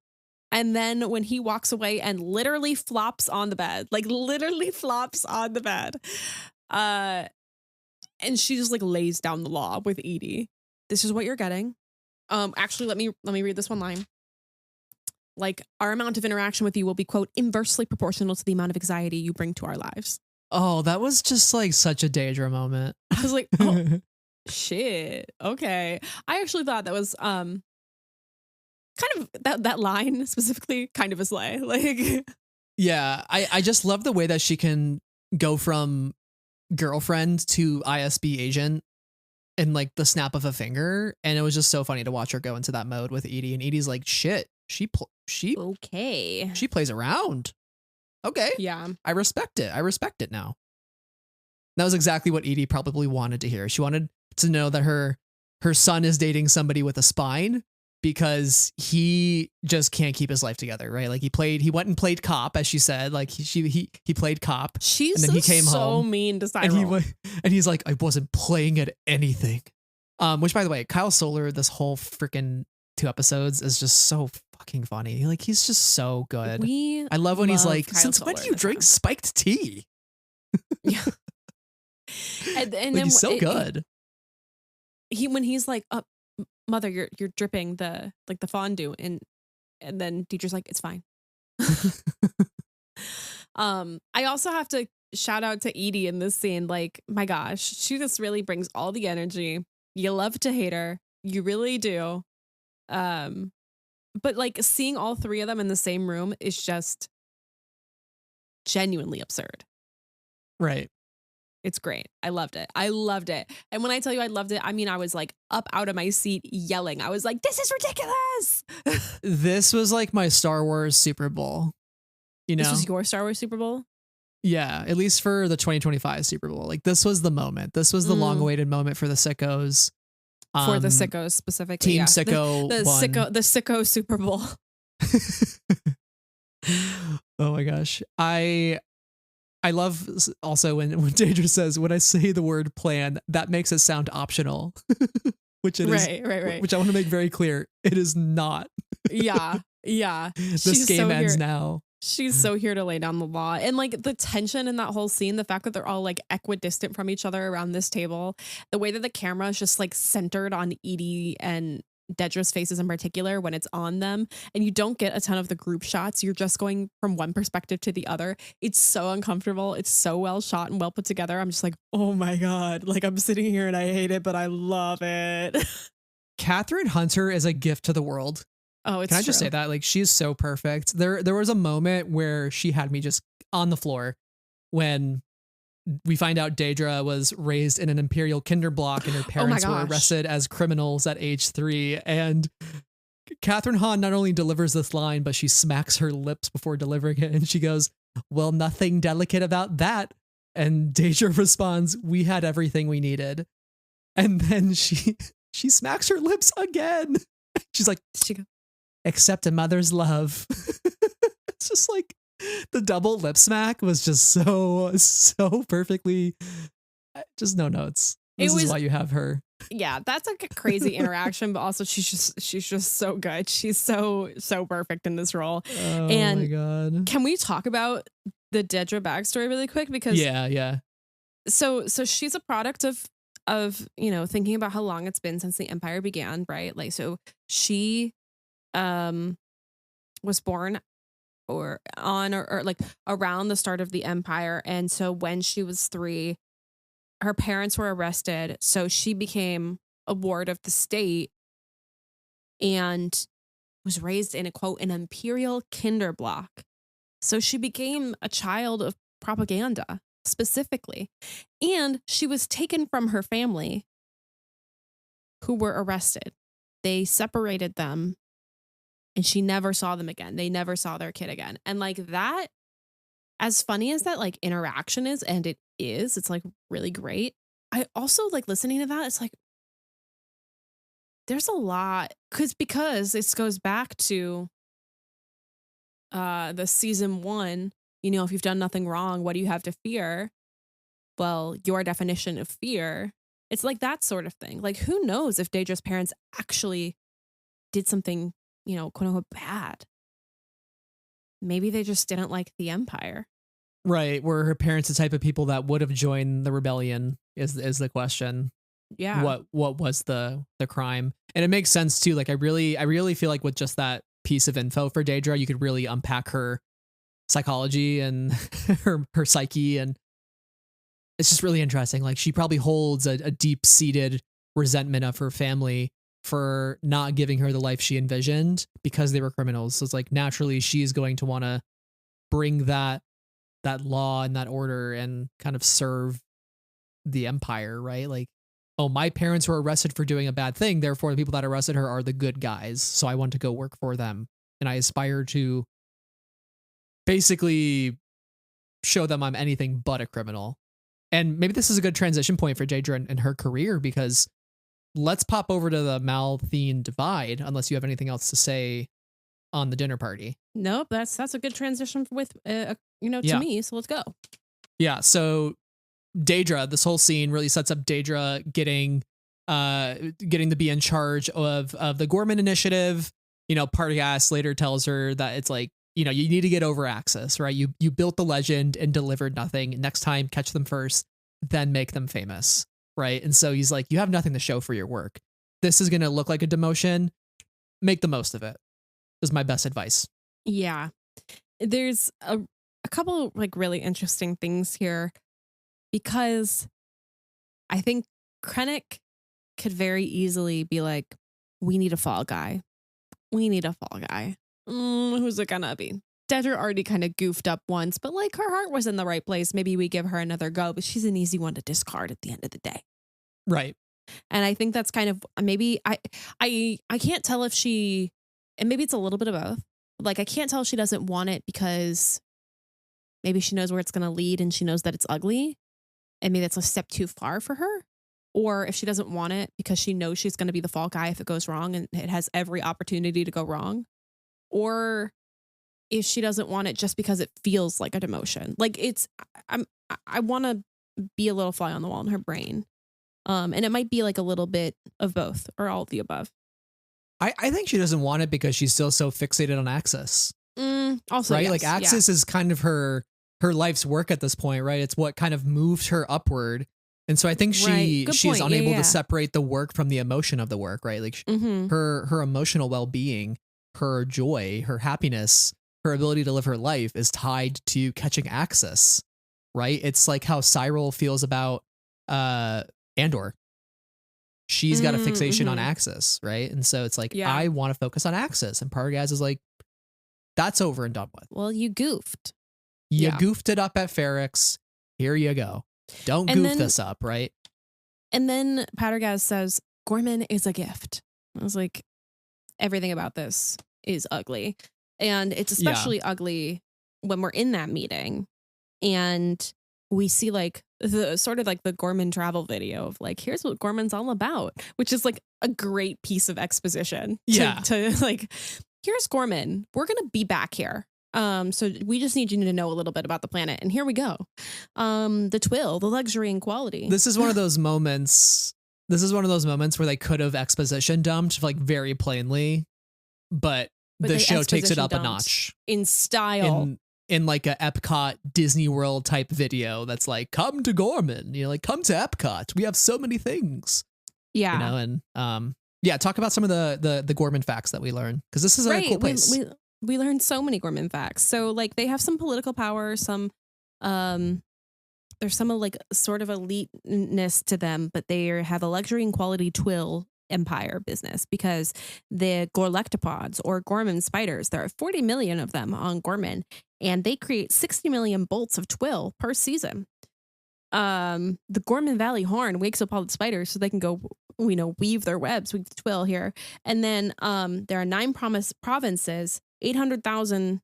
And then when he walks away and literally flops on the bed, and she just like lays down the law with Edie. This is what you're getting. Actually, let me read this one line. Like, our amount of interaction with you will be, quote, inversely proportional to the amount of anxiety you bring to our lives. Oh, that was just like such a Dedra moment. I was like, oh, shit. Okay. I actually thought that was kind of that line specifically kind of a slay. Like, yeah, I just love the way that she can go from girlfriend to ISB agent in like the snap of a finger, and it was just so funny to watch her go into that mode with Edie. And Edie's like, shit, she plays around. Okay. Yeah. I respect it now. That was exactly what Edie probably wanted to hear. She wanted to know that her son is dating somebody with a spine, because he just can't keep his life together, right? Like, he went and played cop, as she said. Like, he played cop. She's and then he came so home, mean to Cyril. And he's like, I wasn't playing at anything. Which, by the way, Kyle Solar, this whole freaking 2 episodes is just so fucking funny. Like, he's just so good. I love when he's like, Kyle since Solar when do you drink spiked tea? Yeah. And like, then he's so good. When he's like, mother, you're dripping the fondue, and then teacher's like, it's fine. I also have to shout out to Edie in this scene. Like, my gosh, she just really brings all the energy. You love to hate her. You really do. But like seeing all three of them in the same room is just genuinely absurd. Right. It's great. I loved it. I loved it. And when I tell you I loved it, I mean, I was like up out of my seat yelling. I was like, this is ridiculous. This was like my Star Wars Super Bowl. You know? This was your Star Wars Super Bowl? Yeah, at least for the 2025 Super Bowl. Like, this was the moment. This was the long-awaited moment for the sickos. For the sickos specifically. Team Sicko won. The sicko Super Bowl. Oh my gosh. I love also when Daedra says, when I say the word plan, that makes it sound optional. Which it is. Right. Which I want to make very clear. It is not. Yeah. This game ends now. She's so here to lay down the law. And like the tension in that whole scene, the fact that they're all like equidistant from each other around this table, the way that the camera is just like centered on Edie and Daedra's faces in particular when it's on them, and you don't get a ton of the group shots. You're just going from one perspective to the other. It's so uncomfortable. It's so well shot and well put together. I'm just like, oh my God. Like, I'm sitting here and I hate it, but I love it. Catherine Hunter is a gift to the world. Oh, it's Can I just true. say that? Like, she's so perfect. There was a moment where she had me just on the floor when we find out Daedra was raised in an imperial kinderblock and her parents were arrested as criminals at age 3. And Catherine Hahn not only delivers this line, but she smacks her lips before delivering it. And she goes, well, nothing delicate about that. And Daedra responds, we had everything we needed. And then she smacks her lips again. She's like, except a mother's love. It's just like the double lip smack was just so perfectly, just no notes. This is why you have her. Yeah, that's like a crazy interaction, but also she's just so good. She's so perfect in this role. Oh and my God. Can we talk about the Daedra backstory really quick? Because yeah. So she's a product of thinking about how long it's been since the Empire began, right? Like, so she was born or like around the start of the Empire, and so when she was 3, her parents were arrested, so she became a ward of the state and was raised in an imperial kinderblock. So she became a child of propaganda specifically, and she was taken from her family who were arrested. They separated them and she never saw them again. They never saw their kid again. And like that, as funny as that like interaction is, and it's like really great. I also like listening to that. It's like, there's a lot because this goes back to the season 1, if you've done nothing wrong, what do you have to fear? Well, your definition of fear, it's like that sort of thing. Like, who knows if Daedra's parents actually did something, quote unquote bad. Maybe they just didn't like the Empire. Right. Were her parents the type of people that would have joined the rebellion is the question. Yeah. What was the crime? And it makes sense too. Like, I really feel like with just that piece of info for Daedra, you could really unpack her psychology and her psyche, and it's just really interesting. Like, she probably holds a deep-seated resentment of her family for not giving her the life she envisioned because they were criminals. So it's like, naturally she's going to want to bring that law and that order and kind of serve the Empire, right? Like, oh, my parents were arrested for doing a bad thing, therefore the people that arrested her are the good guys, so I want to go work for them, and I aspire to basically show them I'm anything but a criminal. And maybe this is a good transition point for Daedra and her career, because let's pop over to the Malthine Divide, unless you have anything else to say on the dinner party. Nope, that's a good transition with to me, so let's go. Yeah, so Daedra, this whole scene really sets up Daedra getting to be in charge of the Gorman Initiative. Party Ass later tells her that it's like, you need to get over Axis, right? You built the legend and delivered nothing. Next time, catch them first, then make them famous, right? And so he's like, you have nothing to show for your work. this is going to look like a demotion, make the most of it, is my best advice. Yeah. There's a couple like really interesting things here because I think Krennic could very easily be like, we need a fall guy. We need a fall guy. Who's it gonna be? Dedra already kind of goofed up once, but like her heart was in the right place. Maybe we give her another go, but she's an easy one to discard at the end of the day. Right. And I think that's kind of maybe I can't tell if she, and maybe it's a little bit of both. Like I can't tell if she doesn't want it because maybe she knows where it's going to lead and she knows that it's ugly and maybe that's a step too far for her. Or if she doesn't want it because she knows she's going to be the fall guy if it goes wrong and it has every opportunity to go wrong. Or if she doesn't want it just because it feels like a demotion. Like I want to be a little fly on the wall in her brain. And it might be like a little bit of both or all of the above. I think she doesn't want it because she's still so fixated on Axis. Also, right? yes, Like Axis is kind of her life's work at this point, right? It's what kind of moved her upward. And so I think she's unable to separate the work from the emotion of the work, right? Like her emotional well-being, her joy, her happiness, her ability to live her life is tied to catching Axis, right? It's like how Cyril feels about Andor. She's got a fixation on Axis, right? And so it's like, I want to focus on Axis. And Pargaz is like, that's over and done with. Well, you goofed. You goofed it up at Ferrix. Here you go. Don't goof this up, right? And then Pargaz says, Gorman is a gift. I was like, everything about this is ugly. And it's especially ugly when we're in that meeting and we see like the sort of like the Gorman travel video of like, here's what Gorman's all about, which is like a great piece of exposition. To like, here's Gorman. We're going to be back here. So we just need you to know a little bit about the planet. And here we go. The twill, the luxury and quality. This is one of those moments. Where they could have exposition dumped like very plainly, but the show takes it up a notch in style. In like a Epcot Disney World type video that's like, come to Gorman, like come to Epcot. We have so many things. Yeah. And talk about some of the Gorman facts that we learned, because this is a cool place. We learned so many Gorman facts. So like they have some political power, some there's some like sort of eliteness to them, but they have a luxury and quality twill empire business because the Gorlectopods or Gorman spiders, there are 40 million of them on Gorman and they create 60 million bolts of twill per season. The Gorman Valley Horn wakes up all the spiders so they can go, weave their webs, weave the twill here. And then there are 9 provinces, 800,000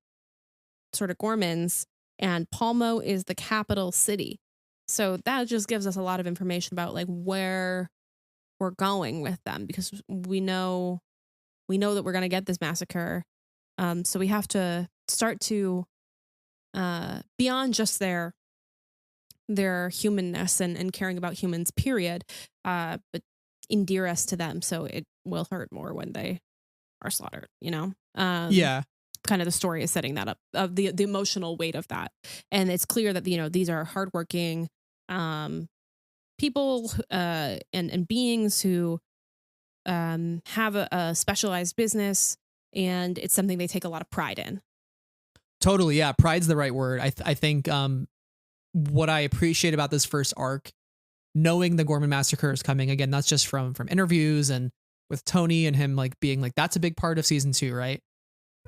sort of Gormans, and Palmo is the capital city. So that just gives us a lot of information about like where we're going with them, because we know that we're going to get this massacre. So we have to start to beyond just their humanness and caring about humans, period, but endear us to them so it will hurt more when they are slaughtered, kind of the story is setting that up, of the emotional weight of that. And it's clear that these are hardworking people and beings who have a specialized business, and it's something they take a lot of pride in. Totally, yeah. Pride's the right word. I think what I appreciate about this first arc, knowing the Gorman massacre is coming again, that's just from interviews and with Tony and him like being like, that's a big part of season 2, right?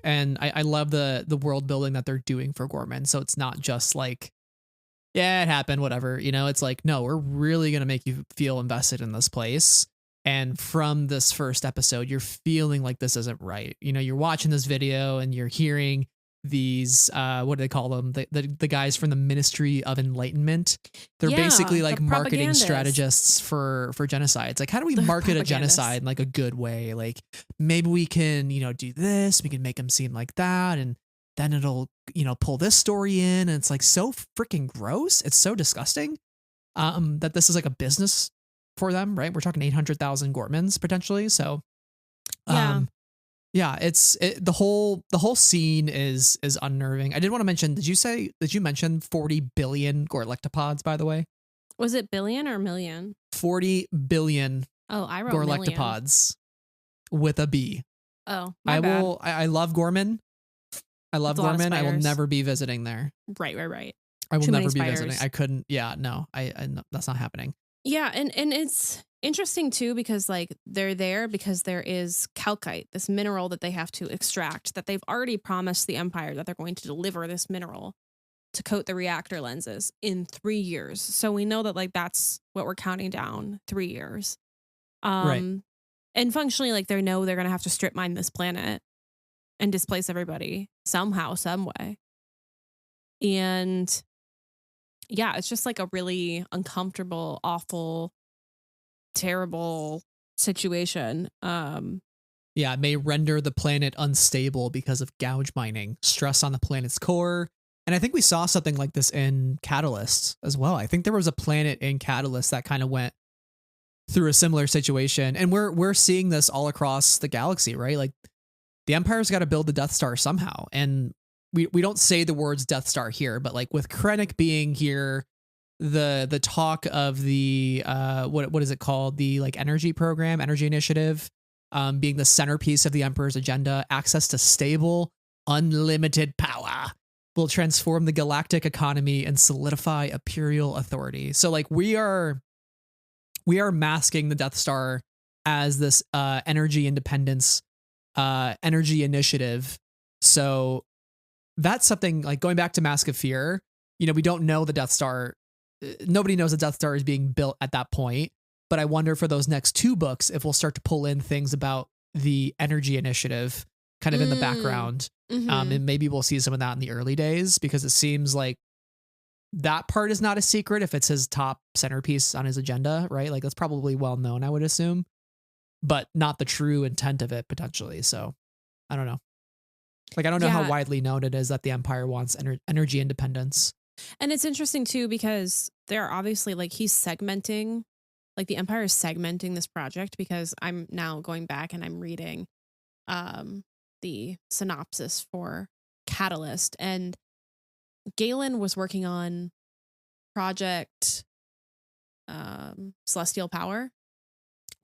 And I love the world building that they're doing for Gorman. So it's not just like, yeah, it happened, whatever. It's like, no, we're really going to make you feel invested in this place. And from this first episode, you're feeling like this isn't right. You're watching this video and you're hearing these, what do they call them? The guys from the Ministry of Enlightenment. They're basically like marketing strategists for genocides. Like, how do we market a genocide in like a good way? Like, maybe we can, do this, we can make them seem like that. And then it'll, pull this story in. And it's like so freaking gross. It's so disgusting that this is like a business for them, right? We're talking 800,000 Gormans potentially. So, the whole scene is unnerving. I did want to mention, did you mention 40 billion Gorlectopods, by the way? Was it billion or million? 40 billion Oh, I wrote million. Gorlectopods with a B. Oh, my bad. I love Gorman. I love Gorman. I will never be visiting there. Right. I will never be visiting. I couldn't. Yeah, no, I that's not happening. Yeah, and it's interesting too because like they're there because there is calcite, this mineral that they have to extract, that they've already promised the Empire that they're going to deliver this mineral to coat the reactor lenses in 3 years. So we know that like that's what we're counting down, 3 years. Right. And functionally, like they know they're gonna have to strip mine this planet and displace everybody somehow, some way. And yeah, it's just like a really uncomfortable, awful, terrible situation. Yeah, it may render the planet unstable because of gouge mining, stress on the planet's core. And I think we saw something like this in Catalyst as well. I think there was a planet in Catalyst that kind of went through a similar situation. And we're seeing this all across the galaxy, right? Like the Empire's got to build the Death Star somehow. And we don't say the words Death Star here, but like with Krennic being here, the talk of the what is it called? The like energy program, energy initiative, being the centerpiece of the Emperor's agenda, access to stable, unlimited power will transform the galactic economy and solidify imperial authority. So like we are masking the Death Star as this energy independence, energy initiative. So that's something like going back to Mask of Fear, you know, we don't know the Death Star. Nobody knows the Death Star is being built at that point. But I wonder for those next 2 books, if we'll start to pull in things about the energy initiative kind of in the background. And maybe we'll see some of that in the early days, because it seems like that part is not a secret if it's his top centerpiece on his agenda, right? Like that's probably well known, I would assume, but not the true intent of it potentially. So I don't know. Like, I don't know how widely known it is that the Empire wants energy independence. And it's interesting too, because they're obviously like he's segmenting, like the Empire is segmenting this project, because I'm now going back and I'm reading the synopsis for Catalyst, and Galen was working on Project Celestial Power.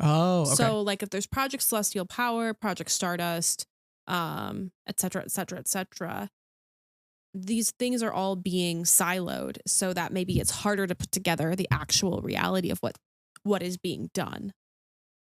Oh, okay. So like if there's Project Celestial Power, Project Stardust, et cetera, et cetera, et cetera, these things are all being siloed so that maybe it's harder to put together the actual reality of what is being done.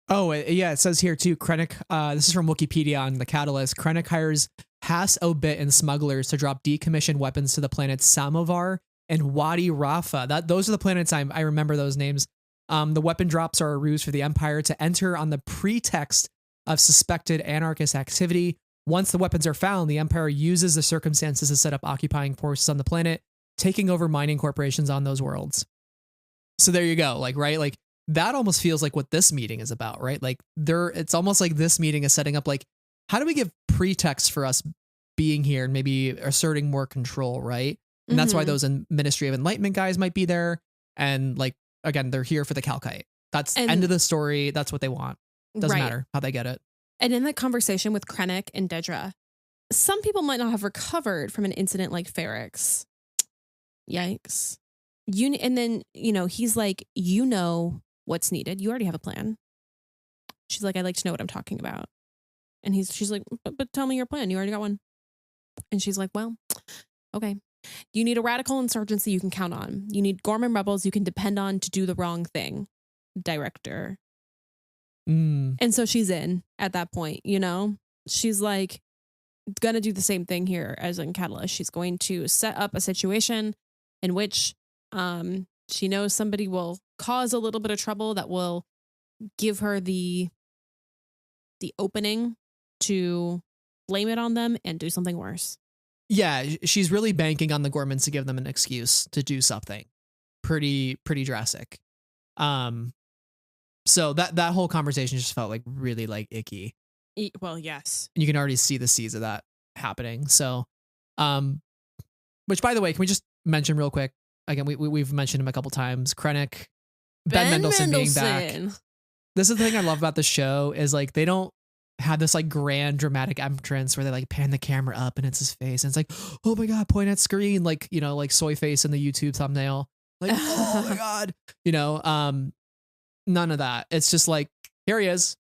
Oh, yeah, it says here too, Krennic, this is from Wikipedia on the Catalyst, Krennic hires Has Obit and smugglers to drop decommissioned weapons to the planets Samovar and Wadi Rafa. Those are the planets I remember those names. The weapon drops are a ruse for the Empire to enter on the pretext of suspected anarchist activity. Once the weapons are found, the Empire uses the circumstances to set up occupying forces on the planet, taking over mining corporations on those worlds. So there you go. Like, right? Like that almost feels like what this meeting is about, right? Like it's almost like this meeting is setting up like, how do we give pretext for us being here and maybe asserting more control, right? And that's why those Ministry of Enlightenment guys might be there. And like, again, they're here for the calcite. That's end of the story. That's what they want. Doesn't matter how they get it. And in the conversation with Krennic and Dedra, some people might not have recovered from an incident like Ferrix. Yikes. And then, he's like, you know what's needed. You already have a plan. She's like, I'd like to know what I'm talking about. And she's like, but tell me your plan. You already got one. And she's like, well, okay. You need a radical insurgency you can count on. You need Gorman rebels you can depend on to do the wrong thing. Director. And so she's in at that point, she's like gonna do the same thing here as in Catalyst. She's going to set up a situation in which she knows somebody will cause a little bit of trouble that will give her the opening to blame it on them and do something worse. Yeah, she's really banking on the Gormans to give them an excuse to do something pretty drastic. So that whole conversation just felt like really like icky. Well, yes. And you can already see the seeds of that happening. So, which by the way, can we just mention real quick? Again, we've mentioned him a couple times. Krennic, Ben Mendelsohn being back. This is the thing I love about the show is like they don't have this like grand dramatic entrance where they like pan the camera up and it's his face and it's like, oh my god, point at screen, like like soy face in the YouTube thumbnail, like oh my god, none of that. It's just like here he is.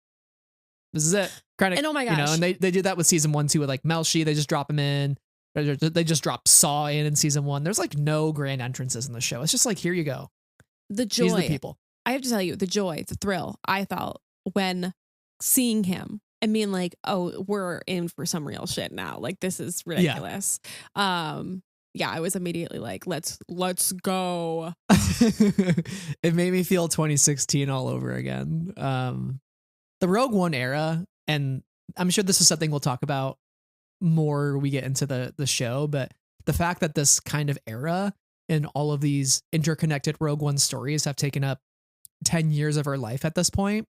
This is it. Credit. And oh my You know, gosh. and they did that with season 1 too with like Melshi. They just drop him in. They just drop Saw in season 1. There's like no grand entrances in the show. It's just like, here you go. The joy. These are the people. I have to tell you, the joy, the thrill I felt when seeing him and being like, oh, we're in for some real shit now. Like, this is ridiculous. Yeah, I was immediately like, let's go. It made me feel 2016 all over again. The Rogue One era, and I'm sure this is something we'll talk about more we get into the show, but the fact that this kind of era and all of these interconnected Rogue One stories have taken up 10 years of our life at this point,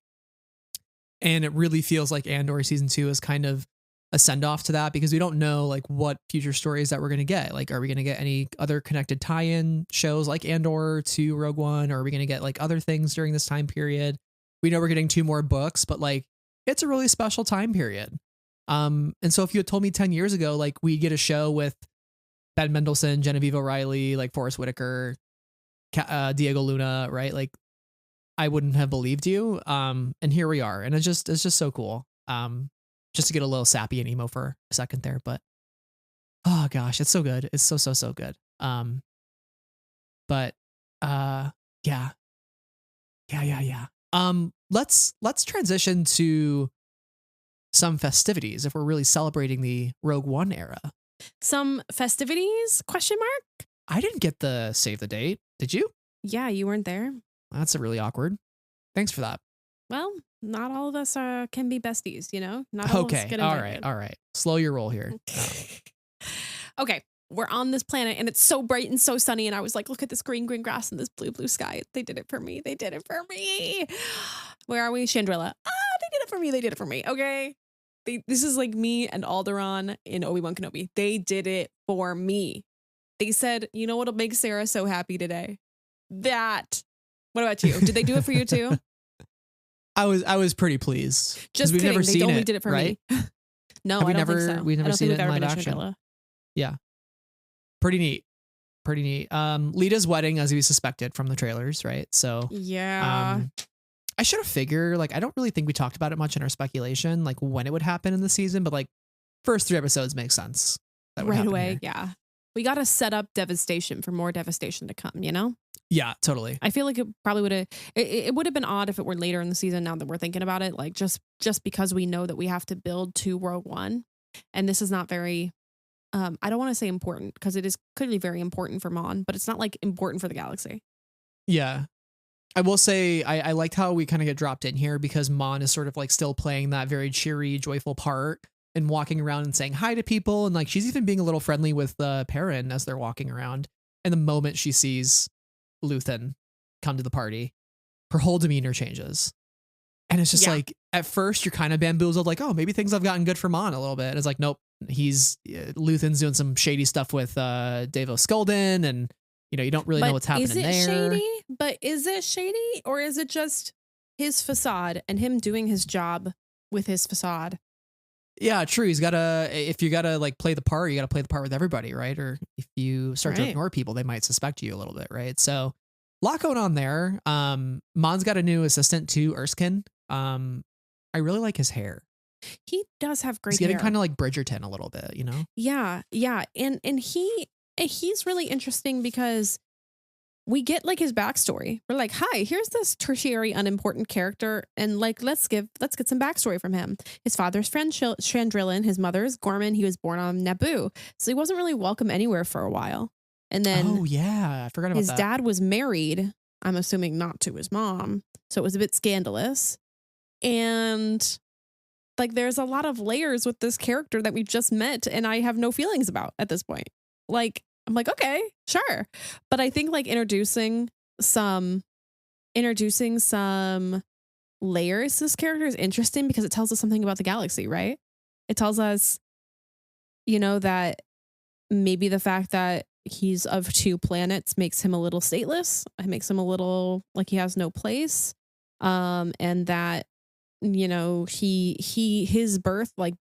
and it really feels like Andor season 2 is kind of a send off to that, because we don't know like what future stories that we're going to get. Like, are we going to get any other connected tie-in shows like Andor to Rogue One, or are we going to get like other things during this time period? We know we're getting 2 more books, but like, it's a really special time period. And so if you had told me 10 years ago, like we get a show with Ben Mendelsohn, Genevieve O'Reilly, like Forrest Whitaker, Diego Luna, right? Like, I wouldn't have believed you. And here we are. And it's just so cool. Just to get a little sappy and emo for a second there, but oh gosh, it's so good. It's so good. But yeah. Let's transition to some festivities if we're really celebrating the Rogue One era. Some festivities? Question mark? I didn't get the save the date. Did you? Yeah, you weren't there. That's really awkward. Thanks for that. Well, not all of us can be besties, you know? Not all of us Okay. get All invited. right. Slow your roll here. Okay. We're on this planet and it's so bright and so sunny. And I was like, look at this green grass and this blue sky. They did it for me. They did it for me. Where are we? Chandrilla. They did it for me. They did it for me. Okay. This is like me and Alderaan in Obi-Wan Kenobi. They did it for me. They said, you know what'll make Sarah so happy today? That. What about you? Did they do it for you too? I was pretty pleased. Just we've kidding. never they seen only it, did it for right? me. No, Have I don't think so. we've never I don't seen think it in we've ever live been to action. Chandrilla. Yeah. Pretty neat. Lita's wedding, as we suspected from the trailers, right? So Yeah. I should have figured, like, I don't really think we talked about it much in our speculation, like when it would happen in the season, but like first 3 episodes make sense. That would Right happen away. here. Yeah. We got to set up devastation for more devastation to come, you know? Yeah, totally. I feel like it probably would have, it would have been odd if it were later in the season now that we're thinking about it. Like just because we know that we have to build to Rogue One. And this is not very, I don't want to say important because it is clearly very important for Mon, but it's not like important for the galaxy. Yeah. I will say I liked how we kind of get dropped in here because Mon is sort of like still playing that very cheery, joyful part and walking around and saying hi to people. And like she's even being a little friendly with Perrin as they're walking around. And the moment she sees Luthen come to the party, her whole demeanor changes. And it's just like, at first you're kind of bamboozled, like, oh, maybe things have gotten good for Mon a little bit. And it's like, nope, Luthen's doing some shady stuff with Davos Skulden, and you don't really know what's happening there. Is it shady? But is it shady, or is it just his facade and him doing his job with his facade? Yeah, true. If you gotta like play the part, you gotta play the part with everybody, right? Or if you start to ignore people, they might suspect you a little bit, right? So a lot going on there. Mon's got a new assistant too, Erskine. I really like his hair. He does have great He's getting hair. kind of like Bridgerton a little bit, Yeah. And he's really interesting because we get like his backstory. We're like, hi, here's this tertiary unimportant character, and like let's get some backstory from him. His father's friend Chandrillan, his mother's Gorman. He was born on Naboo, so he wasn't really welcome anywhere for a while. And then oh yeah, I forgot about his that. dad was married. I'm assuming not to his mom, so it was a bit scandalous. And like, there's a lot of layers with this character that we just met, and I have no feelings about at this point. Like, I'm like, okay, sure. But I think like introducing some layers to this character is interesting because it tells us something about the galaxy, right? It tells us, that maybe the fact that he's of 2 planets makes him a little stateless. It makes him a little like he has no place. And that, his birth like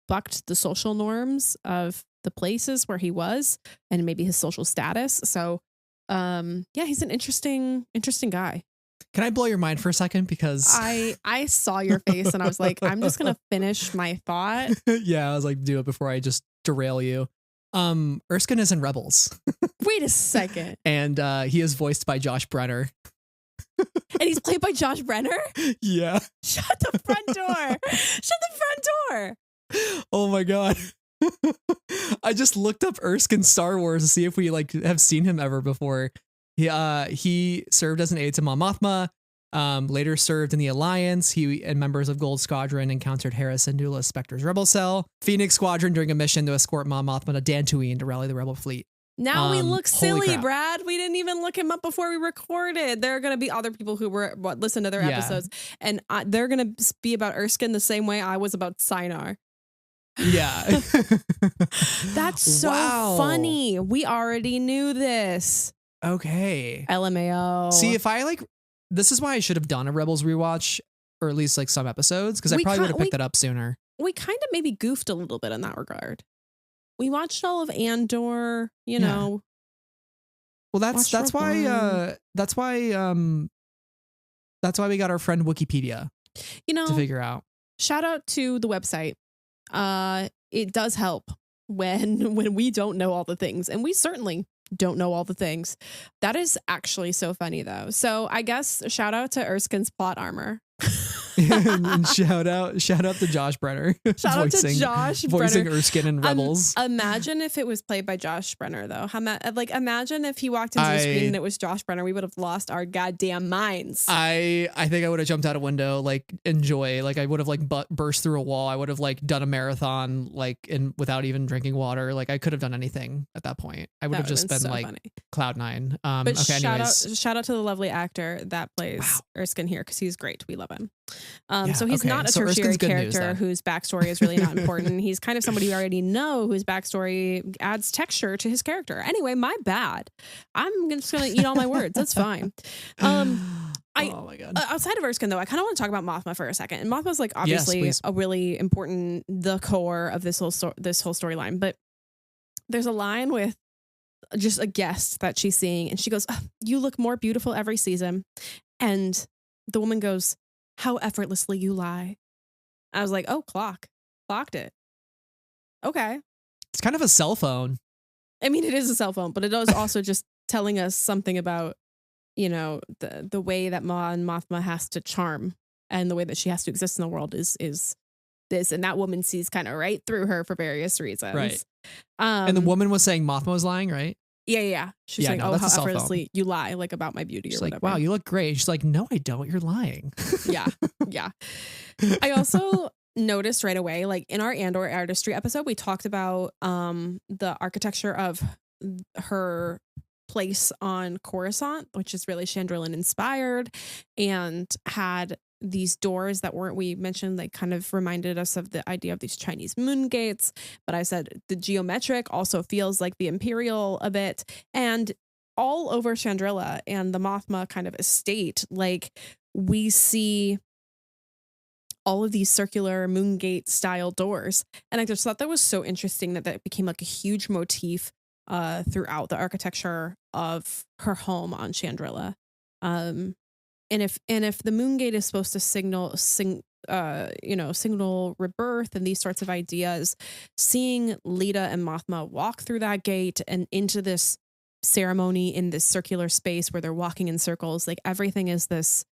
bucked the social norms of the places where he was and maybe his social status. So, he's an interesting guy. Can I blow your mind for a second? Because I saw your face and I was like, I'm just gonna finish my thought. yeah, I was like, do it before I just derail you. Erskine is in Rebels. Wait a second. And he is voiced by Josh Brenner. And he's played by Josh Brenner? Yeah. Shut the front door. Shut the front door. Oh my god. I just looked up Erskine Star Wars to see if we like have seen him ever before. He served as an aide to Mon Mothma. Later served in the Alliance. He and members of Gold Squadron encountered Hera Syndulla Spectre's rebel cell. Phoenix Squadron during a mission to escort Mon Mothma to Dantooine to rally the rebel fleet. Now we look silly, Brad. We didn't even look him up before we recorded. There are going to be other people who were listen to their episodes, and they're going to be about Erskine the same way I was about Sinar. Yeah. That's so funny. We already knew this. Okay. LMAO. See, if I this is why I should have done a Rebels rewatch, or at least like some episodes, because I probably would have picked that up sooner. We kind of maybe goofed a little bit in that regard. We watched all of Andor, you know. Well, that's why we got our friend Wikipedia, to figure out. Shout out to the website. It does help when we don't know all the things, and we certainly don't know all the things. That is actually so funny though. So I guess shout out to Erskine's plot armor. And shout out to Josh Brenner. Shout out to Josh voicing Brenner. Erskine in Rebels. Imagine if it was played by Josh Brenner though. Imagine if he walked into the screen and it was Josh Brenner. We would have lost our goddamn minds. I think I would have jumped out a window, enjoy. I would have burst through a wall. I would have done a marathon without even drinking water. I could have done anything at that point. I would have just been so funny. Cloud nine. But okay, shout out to the lovely actor that plays Erskine here, because he's great. We love him. So he's not a tertiary character whose backstory is really not important. He's kind of somebody you already know whose backstory adds texture to his character. Anyway, my bad. I'm just going to eat all my words. That's fine. Oh my God. Outside of Erskine, though, I kind of want to talk about Mothma for a second. And Mothma's obviously a really important, the core of this whole storyline. But there's a line with just a guest that she's seeing, and she goes, "You look more beautiful every season." And the woman goes, "How effortlessly you lie." I was like, oh, clocked it. Okay. It's kind of a cell phone. I mean, it is a cell phone, but it is also just telling us something about, the way that Mon Mothma has to charm, and the way that she has to exist in the world is this, and that woman sees kind of right through her for various reasons. Right. And the woman was saying Mothma was lying, right? Yeah. She's saying, how effortlessly you lie, about my beauty. She's or whatever. Wow, you look great. She's like, no, I don't. You're lying. Yeah. I also noticed right away, in our Andor artistry episode, we talked about the architecture of her place on Coruscant, which is really Chandrilan inspired, and had these doors that we mentioned, kind of reminded us of the idea of these Chinese moon gates. But I said the geometric also feels like the Imperial a bit, and all over Chandrila and the Mothma kind of estate, we see all of these circular moon gate style doors. And I just thought that was so interesting that became a huge motif throughout the architecture of her home on Chandrila. And if the moon gate is supposed to signal rebirth and these sorts of ideas, seeing Lita and Mothma walk through that gate and into this ceremony in this circular space where they're walking in circles, everything is this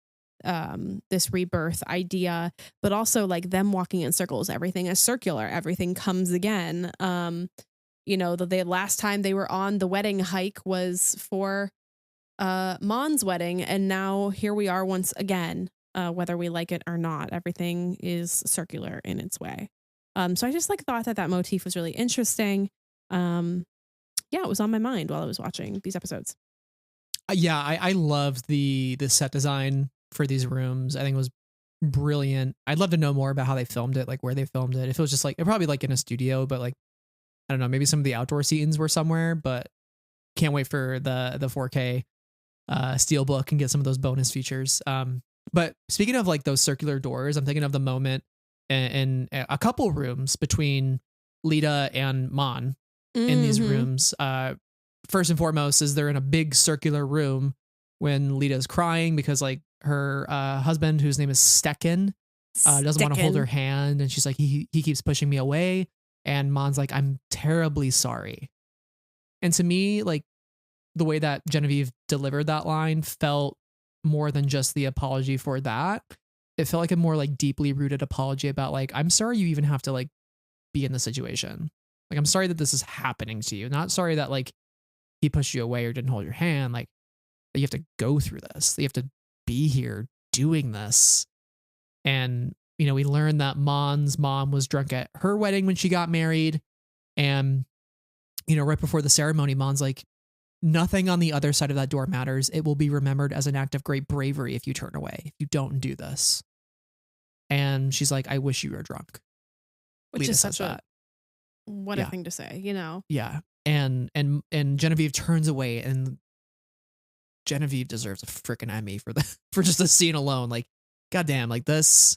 rebirth idea, but also them walking in circles, everything is circular, everything comes again. The last time they were on the wedding hike was for Mon's wedding, and now here we are once again, whether we like it or not, everything is circular in its way. So I just thought that motif was really interesting. It was on my mind while I was watching these episodes. I loved the set design for these rooms. I think it was brilliant. I'd love to know more about how they filmed it, where they filmed it. If it was just probably in a studio, but I don't know, maybe some of the outdoor scenes were somewhere, but can't wait for the 4K steelbook and get some of those bonus features. But speaking of those circular doors, I'm thinking of the moment in a couple rooms between Lita and Mon in these rooms. First and foremost is they're in a big circular room when Lita's crying because like her husband, whose name is Stecken, doesn't want to hold her hand, and she's like, he keeps pushing me away, and Mon's like, I'm terribly sorry. And to me, like the way that Genevieve delivered that line felt more than just the apology for that. It felt like a more like deeply rooted apology about like, I'm sorry you even have to like be in the situation. Like, I'm sorry that this is happening to you. Not sorry that like he pushed you away or didn't hold your hand. Like, that you have to go through this. That you have to be here doing this. And, you know, we learned that Mon's mom was drunk at her wedding when she got married. And, you know, right before the ceremony, Mon's like, nothing on the other side of that door matters. It will be remembered as an act of great bravery if you turn away, if you don't do this. And she's like, I wish you were drunk. Which Lita is says such that. what a thing to say, you know? Yeah. And Genevieve turns away, and Genevieve deserves a freaking Emmy for just the scene alone. Like, goddamn, like this,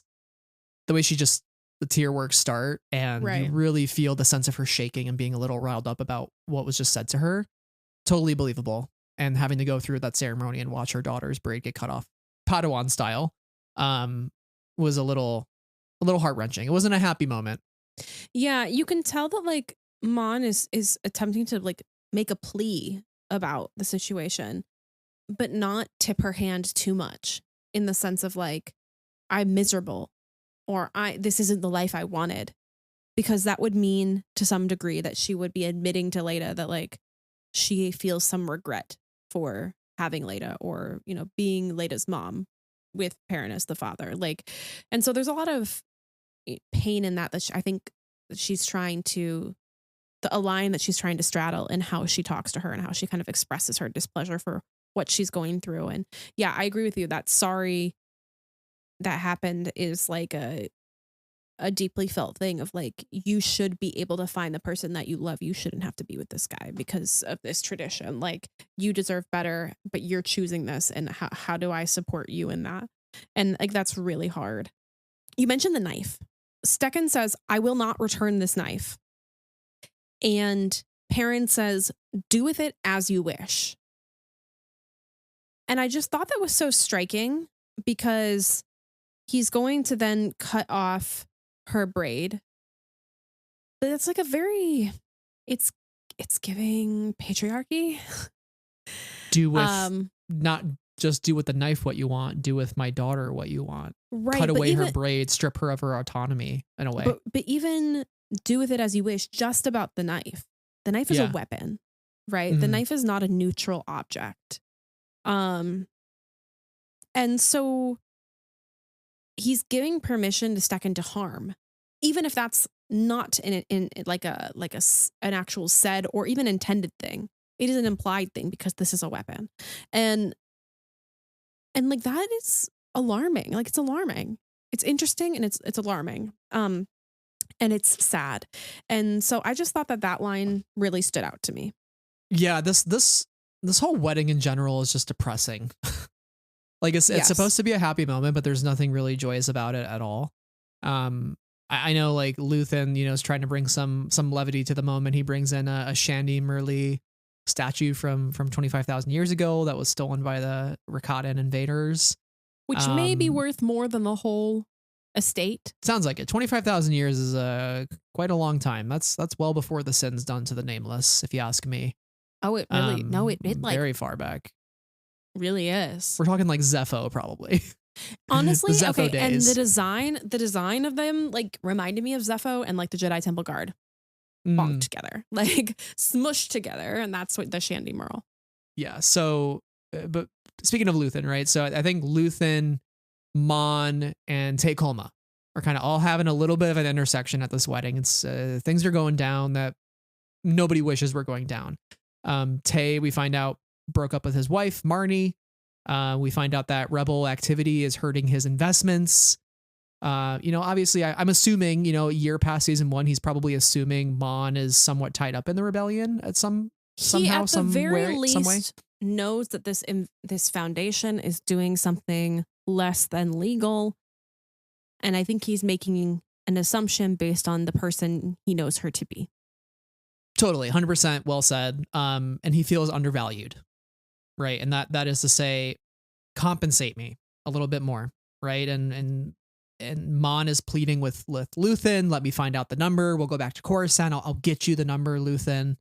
the way the tear works start, and you really feel the sense of her shaking and being a little riled up about what was just said to her. Totally believable. And having to go through that ceremony and watch her daughter's braid get cut off Padawan style was a little heart-wrenching. It wasn't a happy moment. Yeah, you can tell that like Mon is attempting to like make a plea about the situation, but not tip her hand too much, in the sense of like, I'm miserable, or this isn't the life I wanted, because that would mean to some degree that she would be admitting to Leta that like she feels some regret for having Leta, or, you know, being Leta's mom with Paranus the father. Like, and so there's a lot of pain in that I think that she's trying to, a line that she's trying to straddle in how she talks to her and how she kind of expresses her displeasure for what she's going through. And yeah, I agree with you that sorry that happened is like a deeply felt thing of like, you should be able to find the person that you love. You shouldn't have to be with this guy because of this tradition. Like, you deserve better, but you're choosing this. And how do I support you in that? And like, that's really hard. You mentioned the knife. Stecken says, I will not return this knife. And Perrin says, do with it as you wish. And I just thought that was so striking, because he's going to then cut off her braid. But it's like it's giving patriarchy. Do with, not just do with the knife what you want, do with my daughter what you want. Right. Cut away her braid, strip her of her autonomy in a way. But even do with it as you wish, just about the knife. The knife is a weapon, right? Mm-hmm. The knife is not a neutral object. And so he's giving permission to Stecken to harm, even if that's not in like an actual said or even intended thing. It is an implied thing because this is a weapon. And like, that is alarming. Like, it's alarming. It's interesting and it's alarming. And it's sad. And so I just thought that line really stood out to me. Yeah, this whole wedding in general is just depressing. Like, it's supposed to be a happy moment, but there's nothing really joyous about it at all. I know like Luthen, you know, is trying to bring some levity to the moment. He brings in a Shandy Merle statue from 25,000 years ago that was stolen by the Rakatan invaders. Which may be worth more than the whole estate. Sounds like it. 25,000 years is quite a long time. That's well before the sins done to the Nameless, if you ask me. Oh, it really? No, it like very far back. Really is. We're talking like Zepho, probably. Honestly, okay. Days. And the design of them like reminded me of Zepho and like the Jedi Temple Guard, bonked together, like smushed together, and that's what the Shandy Merle. Yeah. So, but speaking of Luthen, right? So I think Luthen, Mon, and Tay Kolma are kind of all having a little bit of an intersection at this wedding. It's things are going down that nobody wishes were going down. Tay, we find out, broke up with his wife, Marnie. We find out that rebel activity is hurting his investments. You know, obviously, I'm assuming, you know, a year past season 1, he's probably assuming Mon is somewhat tied up in the rebellion at somehow, some way. Knows that this foundation is doing something less than legal, and I think he's making an assumption based on the person he knows her to be. Totally, 100% well said. And he feels undervalued. right? And that is to say, compensate me a little bit more, right? And Mon is pleading with Luthen, let me find out the number. We'll go back to Coruscant. I'll get you the number, Luthen.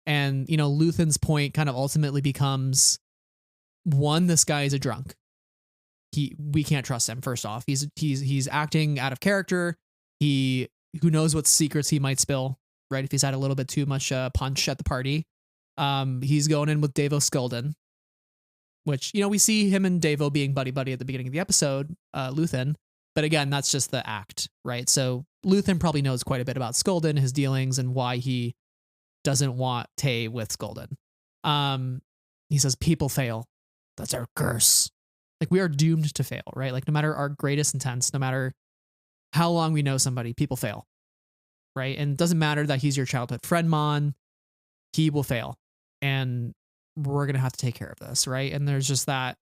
And Luthen's point kind of ultimately becomes, one, this guy is a drunk. We can't trust him. First off, he's acting out of character. Who knows what secrets he might spill, right? If he's had a little bit too much punch at the party. He's going in with Davo Skulden, which, we see him and Davo being buddy at the beginning of the episode, Luthen. But again, that's just the act, right? So Luthen probably knows quite a bit about Skulden, his dealings, and why he doesn't want Tay with Skulden. He says, people fail. That's our curse. Like, we are doomed to fail, right? Like, no matter our greatest intents, no matter how long we know somebody, people fail, right? And it doesn't matter that he's your childhood friend, Mon, he will fail. And we're going to have to take care of this, right? And there's just that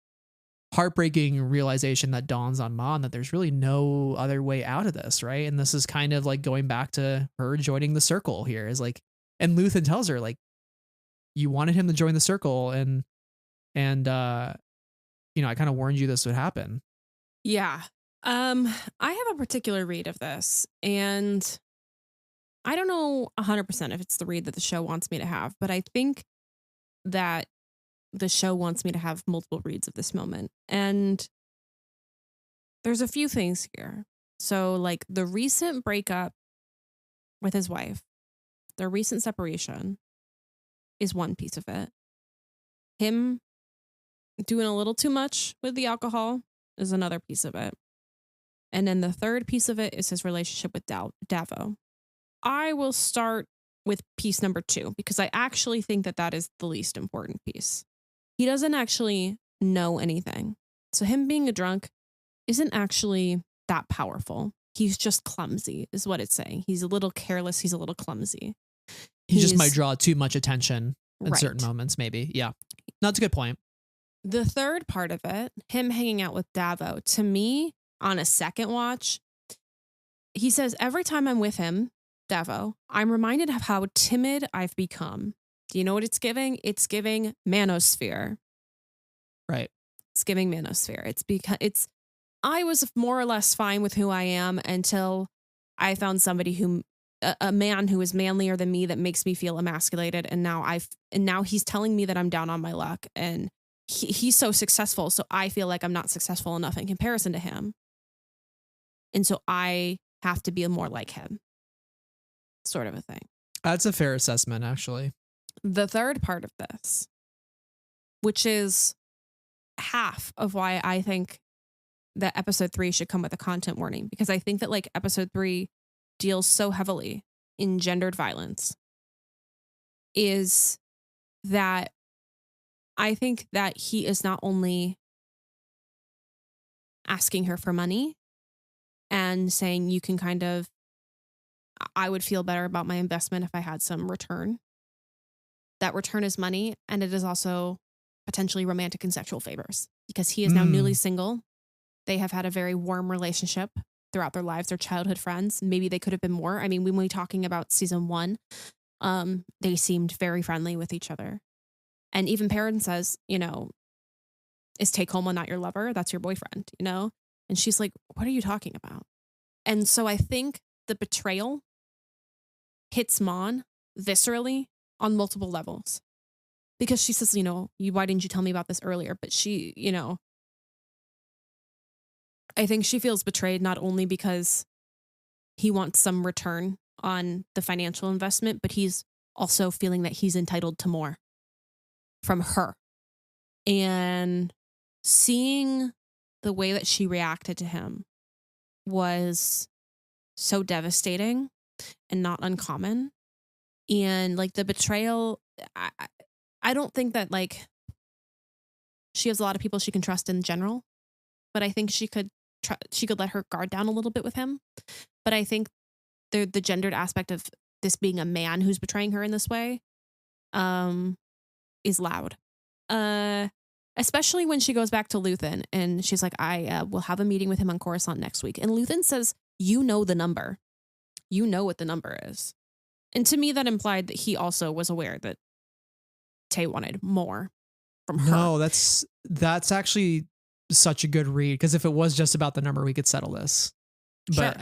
heartbreaking realization that dawns on Mon that there's really no other way out of this, right? And this is kind of like going back to her joining the circle here, is like, and Luthen tells her, like, you wanted him to join the circle, and I kind of warned you this would happen. Yeah. I have a particular read of this, and I don't know 100% if it's the read that the show wants me to have, but I think that the show wants me to have multiple reads of this moment. And there's a few things here. So, like, the recent breakup with his wife, their recent separation is one piece of it. Him doing a little too much with the alcohol is another piece of it. And then the third piece of it is his relationship with Davo. I will start with piece number 2, because I actually think that is the least important piece. He doesn't actually know anything. So him being a drunk isn't actually that powerful. He's just clumsy, is what it's saying. He's a little careless. He's a little clumsy. He just might draw too much attention in right. certain moments, maybe. Yeah. That's a good point. The third part of it, him hanging out with Davo, to me, on a second watch, he says, every time I'm with him, Davo, I'm reminded of how timid I've become. Do you know what it's giving? It's giving manosphere. Right. It's giving manosphere. I was more or less fine with who I am until I found somebody a man who is manlier than me, that makes me feel emasculated. And now he's telling me that I'm down on my luck, and he's so successful. So I feel like I'm not successful enough in comparison to him. And so I have to be more like him, sort of a thing. That's a fair assessment, actually. The third part of this, which is half of why I think that episode 3 should come with a content warning, because I think that, like, episode 3 deals so heavily in gendered violence, is that I think that he is not only asking her for money and saying, you can I would feel better about my investment if I had some return. That return is money, and it is also potentially romantic and sexual favors, because he is now newly single. They have had a very warm relationship throughout their lives. They're childhood friends. Maybe they could have been more. I mean, when we're talking about season 1, they seemed very friendly with each other. And even Perrin says, is take home not your lover? That's your boyfriend, And she's like, what are you talking about? And so I think the betrayal hits Mon viscerally on multiple levels, because she says, why didn't you tell me about this earlier? But she, I think she feels betrayed, not only because he wants some return on the financial investment, but he's also feeling that he's entitled to more from her. And seeing the way that she reacted to him was so devastating and not uncommon. And, like, the betrayal, I don't think that, like, she has a lot of people she can trust in general, but I think she could let her guard down a little bit with him. But I think the gendered aspect of this being a man who's betraying her in this way is loud. Especially when she goes back to Luthen and she's like, I will have a meeting with him on Coruscant next week. And Luthen says, you know the number. You know what the number is. And to me, that implied that he also was aware that Tay wanted more from her. No, that's actually such a good read, because if it was just about the number, we could settle this. But Sure.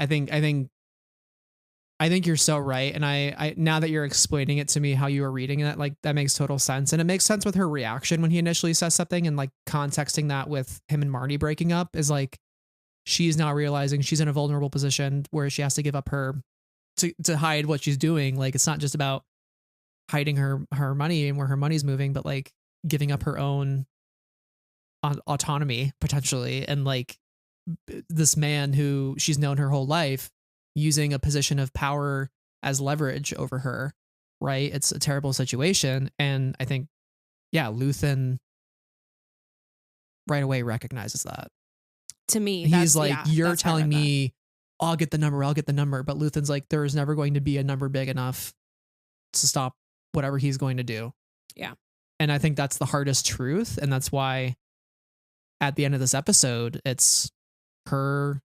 I think you're so right. And I now that you're explaining it to me how you were reading it, like that makes total sense. And it makes sense with her reaction when he initially says something, and like contexting that with him and Marty breaking up is like she's now realizing she's in a vulnerable position where she has to give up her to hide what she's doing. Like it's not just about hiding her money and where her money's moving, but like giving up her own autonomy potentially, and like this man who she's known her whole life using a position of power as leverage over her, right? It's a terrible situation. And I think, yeah, Luthen right away recognizes that. To me, He's like, you're telling me I'll get the number. But Luthen's like, there is never going to be a number big enough to stop whatever he's going to do. Yeah. And I think that's the hardest truth. And that's why at the end of this episode, it's her.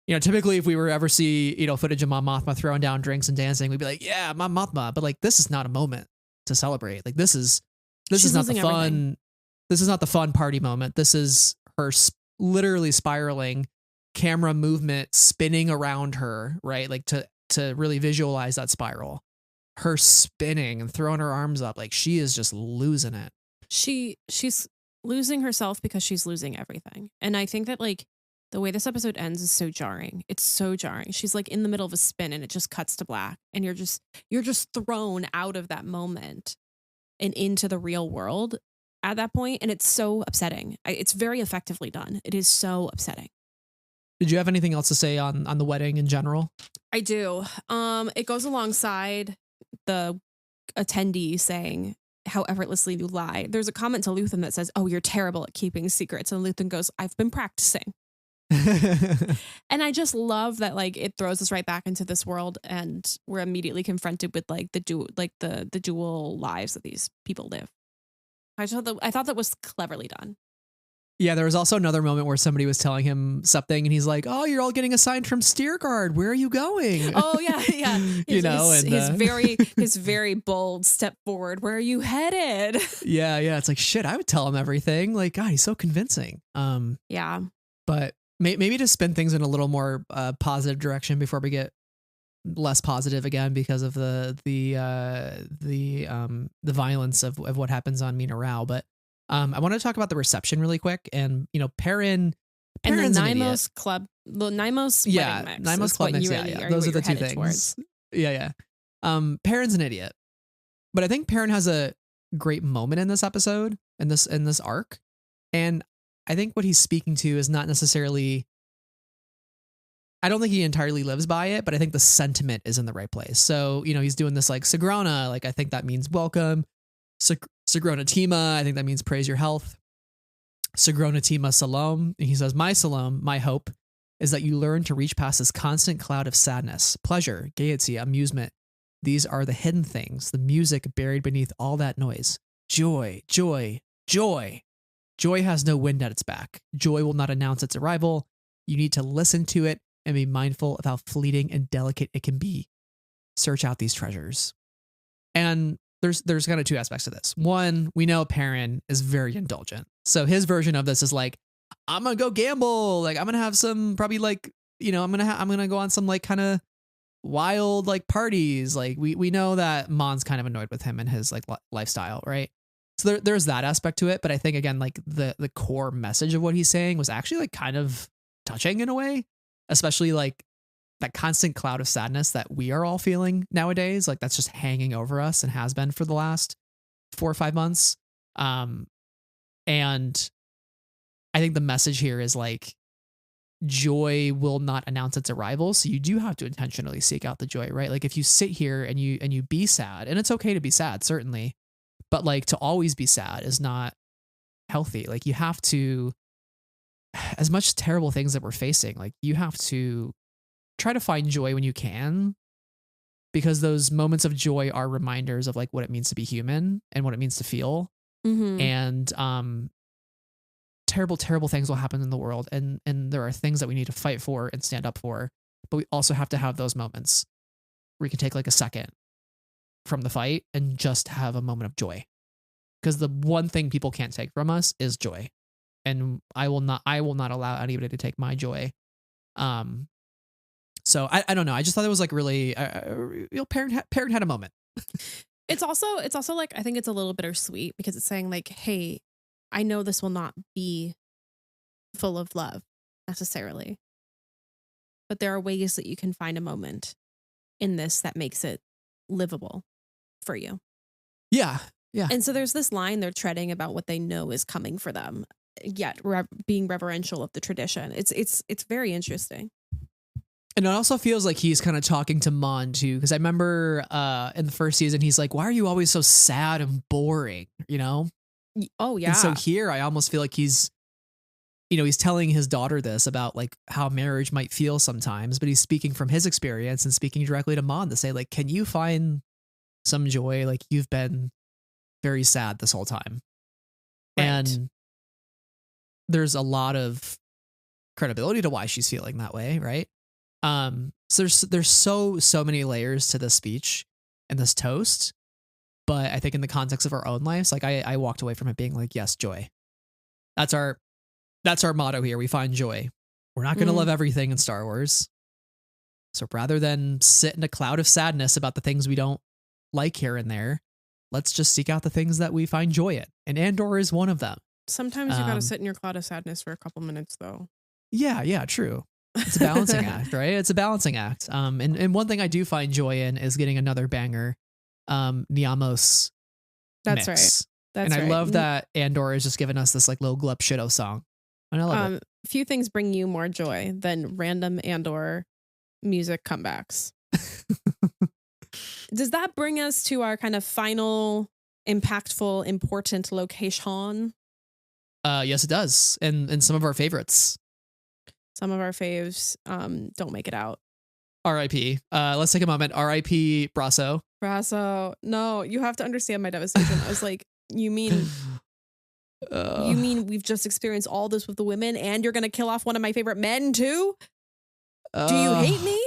You know, typically if we were ever see, you know, footage of Mon Mothma throwing down drinks and dancing, we'd be like, yeah, Mon Mothma. But like, this is not a moment to celebrate. Like this is not the fun. Everything. This is not the fun party moment. This is her literally spiraling, camera movement spinning around her, right? Like to really visualize that spiral, her spinning and throwing her arms up. Like she is just losing it. She's losing herself because she's losing everything. And I think that like, the way this episode ends is so jarring. It's so jarring. She's like in the middle of a spin and it just cuts to black, and you're just thrown out of that moment and into the real world at that point, and it's so upsetting. It's very effectively done. It is so upsetting. Did you have anything else to say on the wedding in general? I do. It goes alongside the attendee saying how effortlessly you lie. There's a comment to Luthen that says, "Oh, you're terrible at keeping secrets," and Luthen goes, "I've been practicing." And I just love that, like, it throws us right back into this world, and we're immediately confronted with like the dual lives that these people live. I thought that was cleverly done. Yeah, there was also another moment where somebody was telling him something, and he's like, "Oh, you're all getting assigned from steer guard. Where are you going?" Oh yeah, yeah. His very bold step forward. Where are you headed? Yeah. It's like shit. I would tell him everything. Like, God, he's so convincing. Yeah. But maybe to spin things in a little more positive direction before we get less positive again because of the violence of what happens on Mina Rao. But I want to talk about the reception really quick, and you know, Perrin's and the Nymos club, the Nymos wedding mix. Nymos club mix. Yeah. Those are the two things. Towards. Yeah. Perrin's an idiot, but I think Perrin has a great moment in this episode, in this arc, and I think what he's speaking to is not necessarily, I don't think he entirely lives by it, but I think the sentiment is in the right place. So, you know, he's doing this like Sagrona, like I think that means welcome. Sagrona Teema, I think that means praise your health. Sagrona Teema Salom, and he says, my Salom, my hope, is that you learn to reach past this constant cloud of sadness, pleasure, gaiety, amusement. These are the hidden things, the music buried beneath all that noise. Joy, joy, joy. Joy has no wind at its back. Joy will not announce its arrival. You need to listen to it and be mindful of how fleeting and delicate it can be. Search out these treasures. And there's kind of two aspects to this. One, we know Perrin is very indulgent. So his version of this is like, I'm going to go gamble. Like I'm going to have some probably like, you know, I'm going to go on some like kind of wild like parties. Like we know that Mon's kind of annoyed with him and his like lifestyle, right? So there's that aspect to it, but I think again, like the core message of what he's saying was actually like kind of touching in a way, especially like that constant cloud of sadness that we are all feeling nowadays. Like that's just hanging over us and has been for the last 4 or 5 months. And I think the message here is like joy will not announce its arrival. So you do have to intentionally seek out the joy, right? Like if you sit here and you be sad, and it's okay to be sad, certainly. But like to always be sad is not healthy. Like you have to, as much terrible things that we're facing, like you have to try to find joy when you can, because those moments of joy are reminders of like what it means to be human and what it means to feel. Mm-hmm. And terrible things will happen in the world, and there are things that we need to fight for and stand up for, but we also have to have those moments where we can take like a second from the fight and just have a moment of joy, because the one thing people can't take from us is joy, and I will not allow anybody to take my joy. So I don't know. I just thought it was like really, parent had a moment. It's also like, I think it's a little bittersweet because it's saying like, hey, I know this will not be full of love necessarily, but there are ways that you can find a moment in this that makes it livable for you. Yeah. Yeah. And so there's this line they're treading about what they know is coming for them, yet being reverential of the tradition. It's very interesting. And it also feels like he's kind of talking to Mon too, because I remember in the first season he's like, "Why are you always so sad and boring?" You know? Oh yeah. And so here I almost feel like he's telling his daughter this about like how marriage might feel sometimes, but he's speaking from his experience and speaking directly to Mon to say like, "Can you find some joy? Like you've been very sad this whole time." Right. And there's a lot of credibility to why she's feeling that way, right? So there's so many layers to this speech and this toast, but I think in the context of our own lives, like I walked away from it being like, yes, joy. That's our motto here. We find joy. We're not going to love everything in Star Wars. So rather than sit in a cloud of sadness about the things we don't like here and there, let's just seek out the things that we find joy in. And Andor is one of them. Sometimes you got to sit in your cloud of sadness for a couple minutes though. Yeah, true. It's a balancing act, right? It's a balancing act. And one thing I do find joy in is getting another banger, Niamos. That's mix. right. I love that Andor has just given us this like little glup shitto song. And I love it. Few things bring you more joy than random Andor music comebacks. Does that bring us to our kind of final, impactful, important location? Yes, it does. And some of our favorites. Some of our faves don't make it out. R.I.P. Let's take a moment. R.I.P. Brasso. Brasso. No, you have to understand my devastation. I was like, you mean we've just experienced all this with the women and you're going to kill off one of my favorite men too? Do you hate me?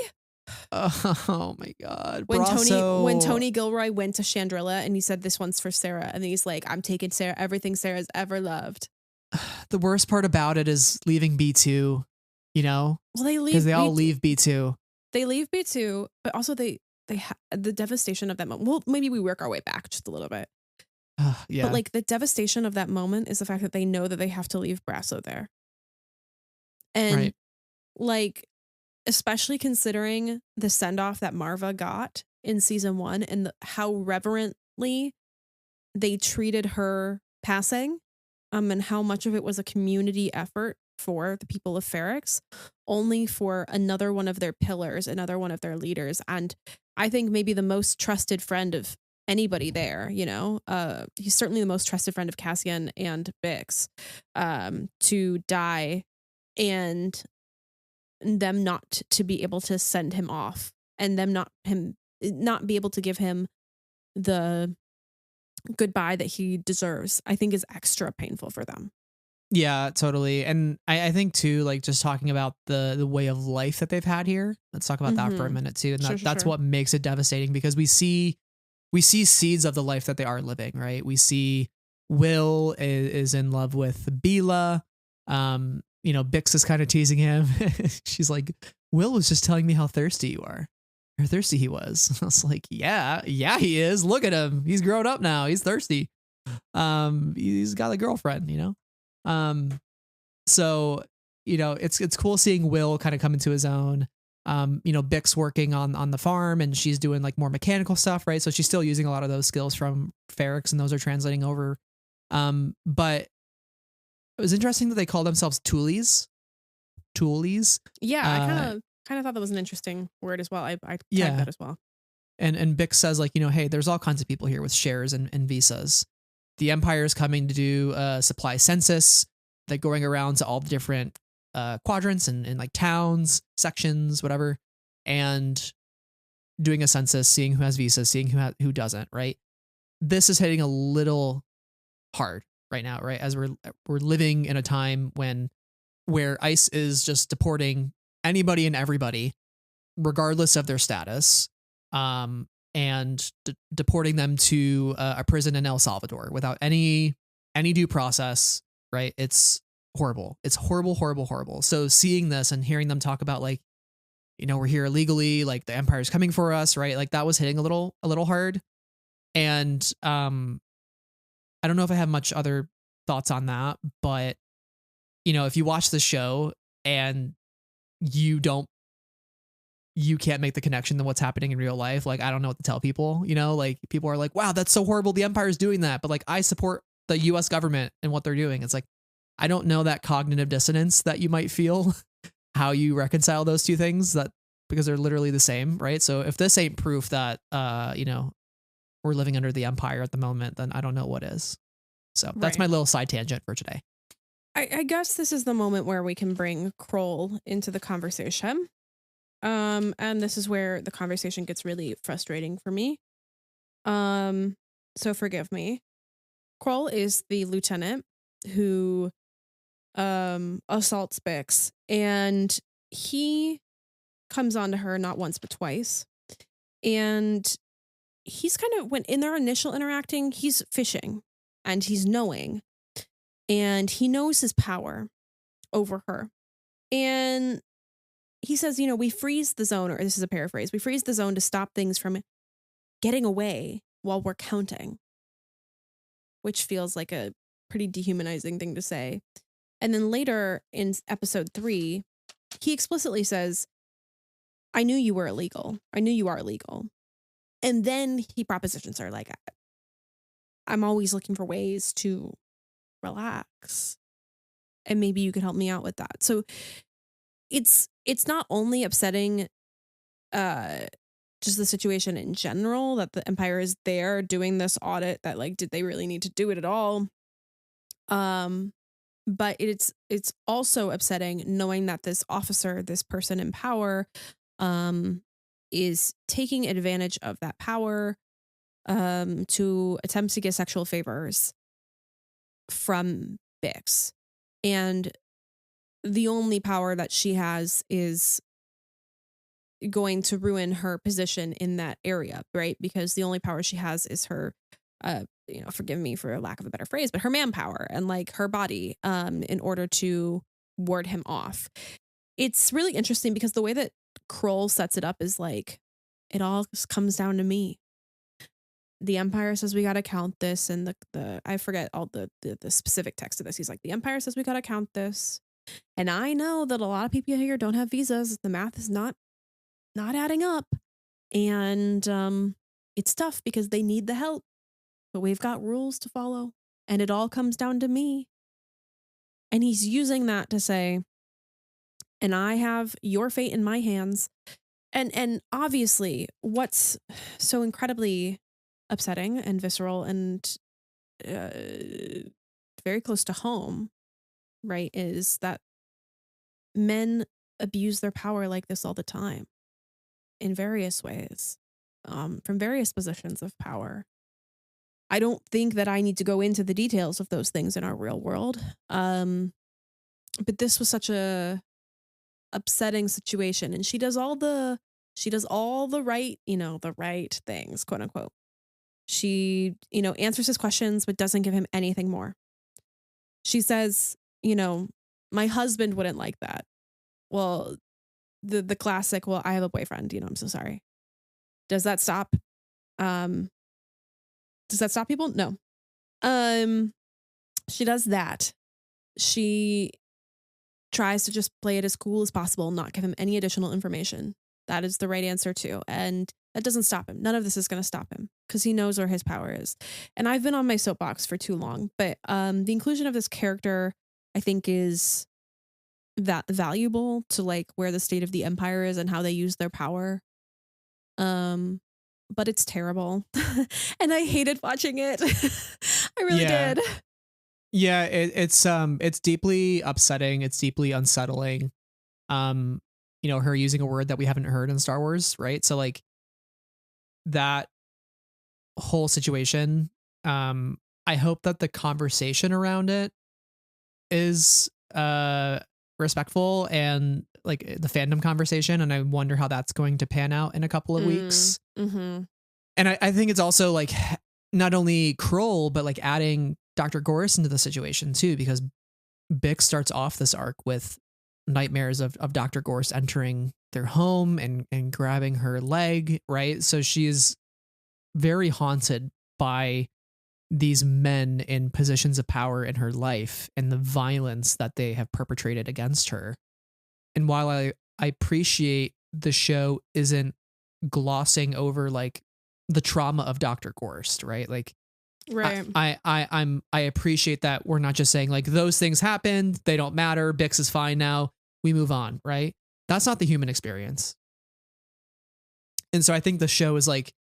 Oh my God. When Tony Gilroy went to Chandrilla and he said, this one's for Sarah. And he's like, I'm taking Sarah, everything Sarah's ever loved. The worst part about it is leaving B2, you know? Well, they leave because they all leave B2. They leave B2, but also the devastation of that moment. Well, maybe we work our way back just a little bit. Yeah. But like the devastation of that moment is the fact that they know that they have to leave Brasso there. And like, especially considering the send-off that Marva got in season 1 and how reverently they treated her passing, and how much of it was a community effort for the people of Ferrix, only for another one of their pillars, another one of their leaders. And I think maybe the most trusted friend of anybody there, you know, he's certainly the most trusted friend of Cassian and Bix, to die and them not to be able to send him off and them not be able to give him the goodbye that he deserves, I think is extra painful for them. Yeah, totally. And I think too, like just talking about the way of life that they've had here. Let's talk about that for a minute too. And that's what makes it devastating, because we see seeds of the life that they are living, right? We see Will is in love with Bila. You know, Bix is kind of teasing him. She's like, Will was just telling me how thirsty you are. How thirsty he was. I was like, yeah, he is. Look at him. He's grown up now. He's thirsty. He's got a girlfriend, you know? So, you know, it's cool seeing Will kind of come into his own. You know, Bix working on the farm and she's doing like more mechanical stuff, right? So she's still using a lot of those skills from Ferrix and those are translating over. But it was interesting that they call themselves Toolies. Yeah, I kind of thought that was an interesting word as well. I tagged that as well. And Bix says like, you know, hey, there's all kinds of people here with shares and visas. The Empire is coming to do a supply census. They're going around to all the different quadrants and like towns, sections, whatever, and doing a census, seeing who has visas, seeing who doesn't, right? This is hitting a little hard right now, right? As we're living in a time where ICE is just deporting anybody and everybody, regardless of their status. and deporting them to a prison in El Salvador without any due process, right? It's horrible. It's horrible, horrible, horrible. So seeing this and hearing them talk about like, we're here illegally, like the Empire's coming for us, right? Like that was hitting a little hard. And I don't know if I have much other thoughts on that, but if you watch the show and you can't make the connection to what's happening in real life, like I don't know what to tell people, like people are like, wow, that's so horrible, the Empire's doing that, but like I support the US government and what they're doing. It's like I don't know that cognitive dissonance that you might feel, how you reconcile those two things, that because they're literally the same, right? So if this ain't proof that we're living under the Empire at the moment, then I don't know what is. So that's my little side tangent for today. I guess this is the moment where we can bring Kroll into the conversation. And this is where the conversation gets really frustrating for me. So forgive me. Kroll is the lieutenant who assaults Bix, and he comes on to her not once but twice. And he's kind of, when in their initial interacting, he's fishing and he's knowing, and he knows his power over her. And he says, we freeze the zone, or this is a paraphrase, we freeze the zone to stop things from getting away while we're counting, which feels like a pretty dehumanizing thing to say. And then later in episode 3, he explicitly says, I knew you were illegal. I knew you are illegal. And then he propositions her like, I'm always looking for ways to relax. And maybe you could help me out with that. So it's not only upsetting just the situation in general, that the Empire is there doing this audit, that like, did they really need to do it at all? But it's also upsetting knowing that this officer, this person in power, is taking advantage of that power to attempt to get sexual favors from Bix. And the only power that she has is going to ruin her position in that area, right? Because the only power she has is her, forgive me for lack of a better phrase, but her manpower and like her body in order to ward him off. It's really interesting because the way that Kroll sets it up is like, it all just comes down to me. The Empire says we got to count this, and the I forget all the specific text of this. He's like, the Empire says we got to count this, and I know that a lot of people here don't have visas. The math is not adding up, and it's tough because they need the help, but we've got rules to follow, and it all comes down to me. And he's using that to say, and I have your fate in my hands. And obviously what's so incredibly upsetting and visceral and very close to home, right, is that men abuse their power like this all the time in various ways, from various positions of power. I don't think that I need to go into the details of those things in our real world. But this was such a upsetting situation, and she does all the right, the right things, quote unquote. She, answers his questions, but doesn't give him anything more. She says, my husband wouldn't like that. Well, the classic, well, I have a boyfriend, I'm so sorry. Does that stop? Does that stop people? No. She does that. She tries to just play it as cool as possible, not give him any additional information. That is the right answer too. And that doesn't stop him. None of this is going to stop him because he knows where his power is. And I've been on my soapbox for too long, but the inclusion of this character, I think, is that valuable to like where the state of the Empire is and how they use their power. But it's terrible. And I hated watching it. I really did. Yeah, it's deeply upsetting. It's deeply unsettling. Her using a word that we haven't heard in Star Wars, right? So like that whole situation, I hope that the conversation around it is respectful and like the fandom conversation, and I wonder how that's going to pan out in a couple of weeks. Mm-hmm. And I think it's also like not only Kroll, but like adding Dr. Gorst into the situation too, because Bix starts off this arc with nightmares of Dr. Gorst entering their home and grabbing her leg, right? So she's very haunted by these men in positions of power in her life and the violence that they have perpetrated against her. And while I appreciate the show isn't glossing over like the trauma of Dr. Gorst, right? Like, right. I appreciate that we're not just saying like those things happened, they don't matter, Bix is fine now, we move on, right? That's not the human experience. And so I think the show is like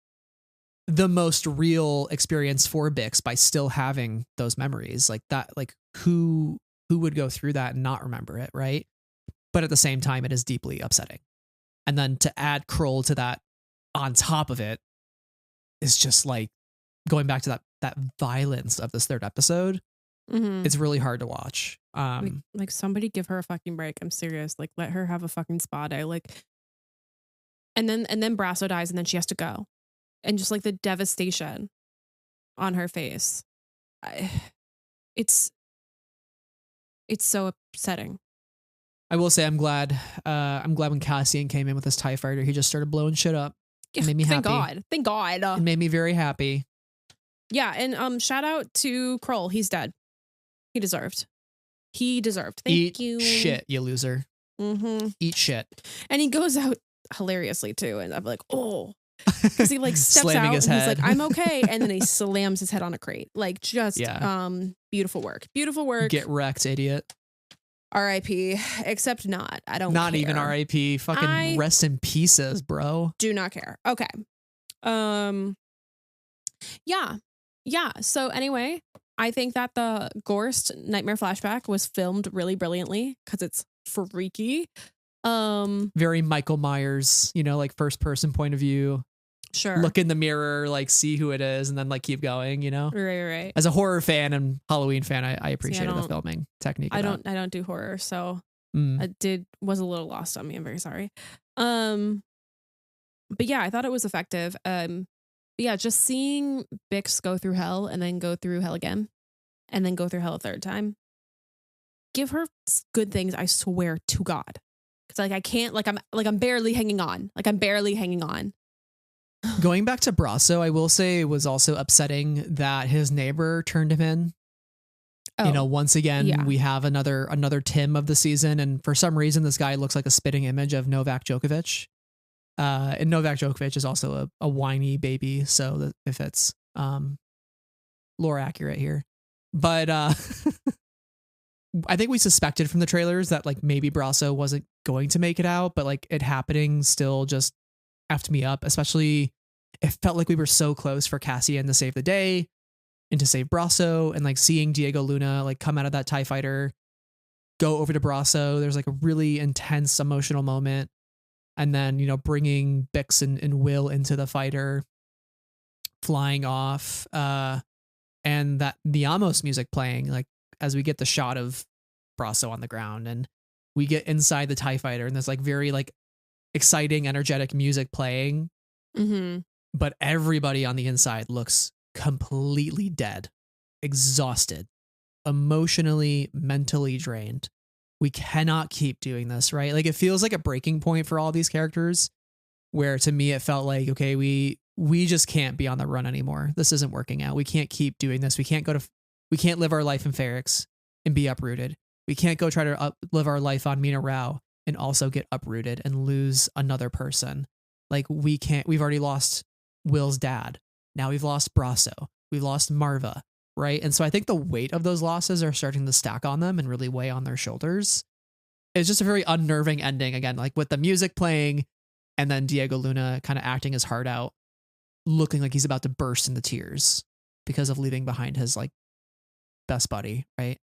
the most real experience for Bix by still having those memories like that. Like who would go through that and not remember it, right? But at the same time, it is deeply upsetting. And then to add Kroll to that on top of it is just like going back to that violence of this third episode. It's really hard to watch. Like somebody give her a fucking break. I'm serious. Like let her have a fucking spa day. Like, and then Brasso dies and then she has to go. And just like the devastation on her face. It's so upsetting. I will say I'm glad when Cassian came in with his TIE fighter, he just started blowing shit up. It made me happy. Thank God. It made me very happy. Yeah, and shout out to Kroll. He's dead. He deserved. Thank you. Eat shit, you loser. Eat shit. And he goes out hilariously too, and I'm like, oh, because he like steps Slamming out his and head. he's like, I'm okay, and then he slams his head on a crate. Like just beautiful work. Get wrecked, idiot. R.I.P. Except not. I don't. Not care. even R.I.P. Fucking rest in pieces, bro. Do not care. Okay. Yeah. So anyway, I think that the Gorst nightmare flashback was filmed really brilliantly because it's freaky. Very Michael Myers, like first person point of view. Sure. Look in the mirror, like see who it is, and then like keep going, Right. As a horror fan and Halloween fan, I appreciated the filming technique. I don't do horror, so it was a little lost on me. I'm very sorry. But yeah, I thought it was effective. But yeah, just seeing Bix go through hell and then go through hell again and then go through hell a third time. Give her good things, I swear to God. Cause like I can't, I'm barely hanging on. Going back to Brasso, I will say it was also upsetting that his neighbor turned him in. Once again, we have another Tim of the season, and for some reason, this guy looks like a spitting image of Novak Djokovic. And Novak Djokovic is also a whiny baby, so that if it's lore accurate here. But I think we suspected from the trailers that like maybe Brasso wasn't going to make it out, but like it happening still just effed me up. Especially, it felt like we were so close for Cassian to save the day and to save Brasso, and like seeing Diego Luna like come out of that TIE fighter, go over to Brasso. There's like a really intense emotional moment. And then, bringing Bix and Will into the fighter, flying off, and that the Amos music playing, like as we get the shot of Brasso on the ground and we get inside the TIE fighter, and there's like very like exciting, energetic music playing. But everybody on the inside looks completely dead, exhausted, emotionally, mentally drained. We cannot keep doing this, right? Like it feels like a breaking point for all these characters, where to me it felt like, okay, we just can't be on the run anymore. This isn't working out. We can't keep doing this. We can't live our life in Ferrix and be uprooted. We can't go try to live our life on Mina Rao and also get uprooted and lose another person. Like we've already lost Will's dad. Now we've lost Brasso. We've lost Marva. Right. And so I think the weight of those losses are starting to stack on them and really weigh on their shoulders. It's just a very unnerving ending, again, like with the music playing and then Diego Luna kind of acting his heart out, looking like he's about to burst into tears because of leaving behind his like best buddy. Right.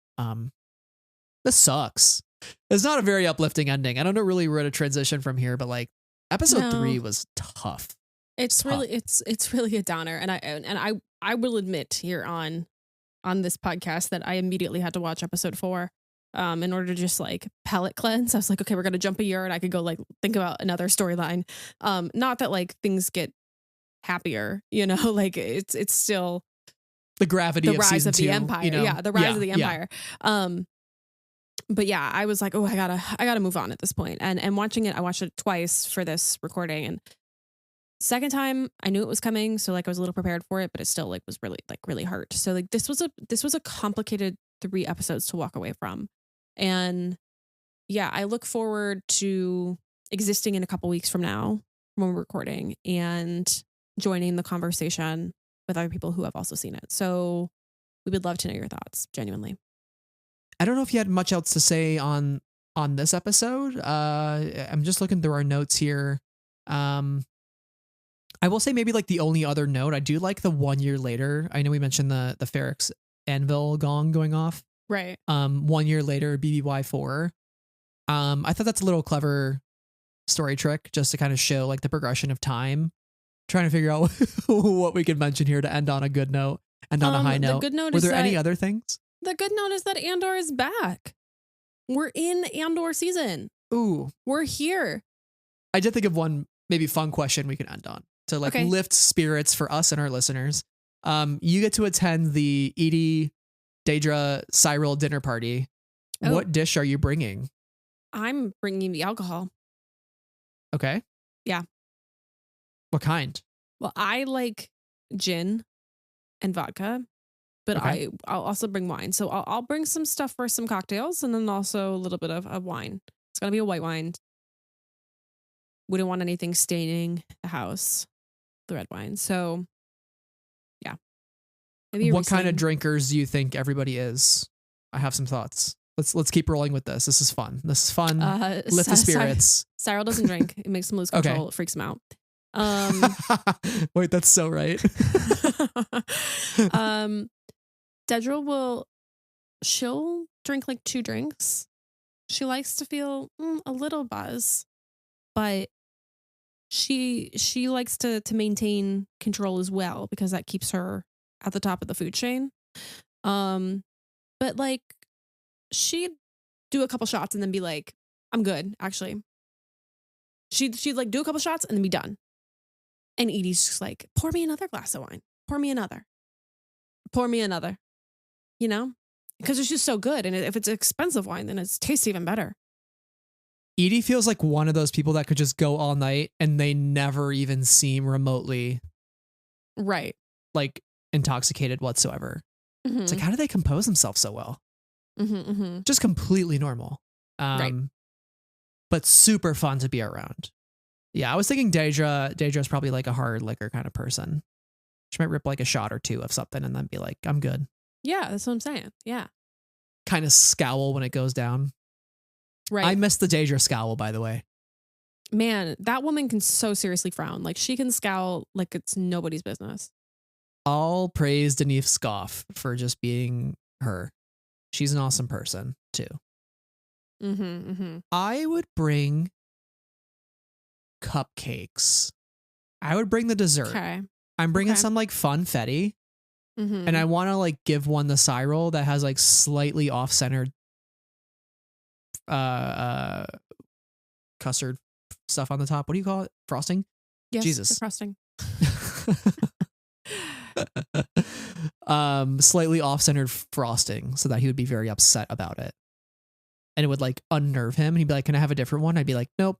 This sucks. It's not a very uplifting ending. I don't know really where to transition from here, but like episode 3 was tough. It's really a downer. And I will admit here on this podcast that I immediately had to watch episode 4 in order to just like palate cleanse. I was like, okay, we're going to jump a year and I could go like think about another storyline. Not that like things get happier, you know, like it's still the gravity the of rise season of the 2, empire. you know? Yeah, the rise of the empire. But yeah, I was like, oh, I gotta move on at this point. And watching it, I watched it twice for this recording, and second time I knew it was coming, so like I was a little prepared for it, but it still like was really hurt. So like this was a complicated 3 episodes to walk away from. And yeah, I look forward to existing in a couple weeks from now when we're recording and joining the conversation with other people who have also seen it. So we would love to know your thoughts, genuinely. I don't know if you had much else to say on this episode. I'm just looking through our notes here. I will say maybe like the only other note, I do like the 1 year later. I know we mentioned the Ferrix anvil gong going off. Right. 1 year later, BBY4. I thought that's a little clever story trick just to kind of show like the progression of time. Trying to figure out what we could mention here to end on a good note and on a high note. The good note Were there any other things? The good note is that Andor is back. We're in Andor season. Ooh. We're here. I did think of one maybe fun question we can end on to like lift spirits for us and our listeners. You get to attend the Edie, Daedra, Cyril dinner party. Oh. What dish are you bringing? I'm bringing the alcohol. Okay. Yeah. What kind? Well, I like gin and vodka, but okay. I'll also bring wine. So I'll bring some stuff for some cocktails and then also a little bit of wine. It's gotta be a white wine. We don't want anything staining the house, the red wine. So yeah. Maybe what kind of drinkers do you think everybody is? I have some thoughts. Let's keep rolling with this. This is fun. Lift the spirits. Cyril doesn't drink. It makes him lose control. Okay. It freaks him out. Wait, that's so right. Dedra she'll drink like 2 drinks. She likes to feel a little buzz, but she likes to maintain control as well because that keeps her at the top of the food chain. But like she'd do a couple shots and then be like, I'm good, actually. She'd like do a couple shots and then be done. And Edie's just like, pour me another glass of wine. Pour me another. Pour me another. You know? Because it's just so good. And if it's expensive wine, then it tastes even better. Edie feels like one of those people that could just go all night and they never even seem remotely right, like intoxicated whatsoever. Mm-hmm. It's like, how do they compose themselves so well? Just completely normal. Right. But super fun to be around. Yeah, I was thinking Daedra's probably like a hard liquor kind of person. She might rip like a shot or 2 of something and then be like, I'm good. Yeah, that's what I'm saying. Yeah. Kind of scowl when it goes down. Right. I miss the Daedra scowl, by the way. Man, that woman can so seriously frown. Like she can scowl like it's nobody's business. All praise Denise Scoff for just being her. She's an awesome person too. I would bring cupcakes. I would bring the dessert. Okay. I'm bringing some like funfetti. And I want to like give one to Cyril that has like slightly off-centered custard stuff on the top. What do you call it? Frosting? Yes, Jesus. The frosting. Slightly off-centered frosting so that he would be very upset about it. And it would like unnerve him. He'd be like, can I have a different one? I'd be like, nope.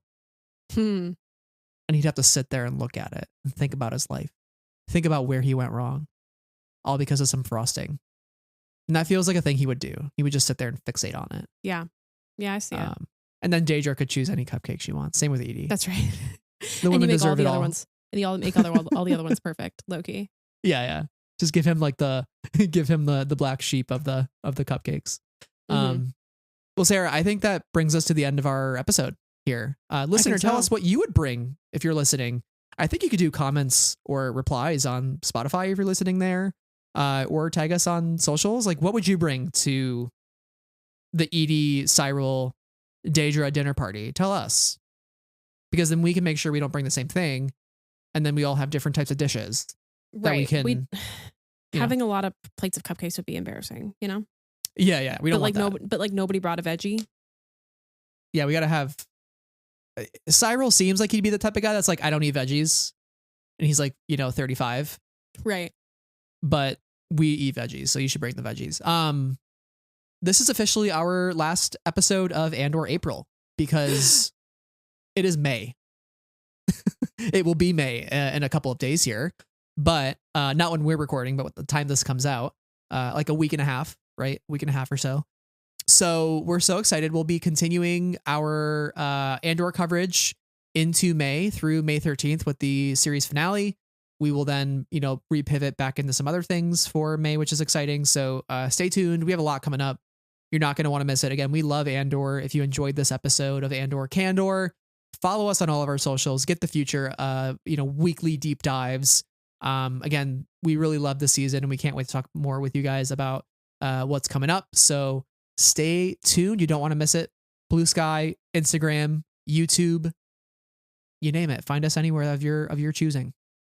And he'd have to sit there and look at it and think about his life. Think about where he went wrong. All because of some frosting. And that feels like a thing he would do. He would just sit there and fixate on it. Yeah. Yeah, I see it. And then Daedra could choose any cupcake she wants. Same with Edie. That's right. The women deserve it all. And you all make all the other ones perfect. Low-key. Yeah. Just give him like the black sheep of the cupcakes. Well, Sarah, I think that brings us to the end of our episode here. Listener, tell us what you would bring if you're listening. I think you could do comments or replies on Spotify if you're listening there, or tag us on socials. Like, what would you bring to the Edie, Cyril, Daedra dinner party? Tell us, because then we can make sure we don't bring the same thing, and then we all have different types of dishes that we can. Having a lot of plates of cupcakes would be embarrassing, you know. Yeah, we don't want that. But like nobody brought a veggie. Yeah, we gotta have. Cyril seems like he'd be the type of guy that's like, I don't eat veggies. And he's like, 35. Right. But we eat veggies, so you should bring the veggies. This is officially our last episode of Andor April because it is May. It will be May in a couple of days here, but not when we're recording, but at the time this comes out, like a week and a half, right? Week and a half or so. So we're so excited. We'll be continuing our Andor coverage into May through May 13th with the series finale. We will then, repivot back into some other things for May, which is exciting. So stay tuned. We have a lot coming up. You're not going to want to miss it. Again, we love Andor. If you enjoyed this episode of Andor Candor, follow us on all of our socials. Get the future, weekly deep dives. Again, we really love this season and we can't wait to talk more with you guys about what's coming up. So stay tuned. You don't want to miss it. Blue Sky, Instagram, YouTube, you name it. Find us anywhere of your choosing.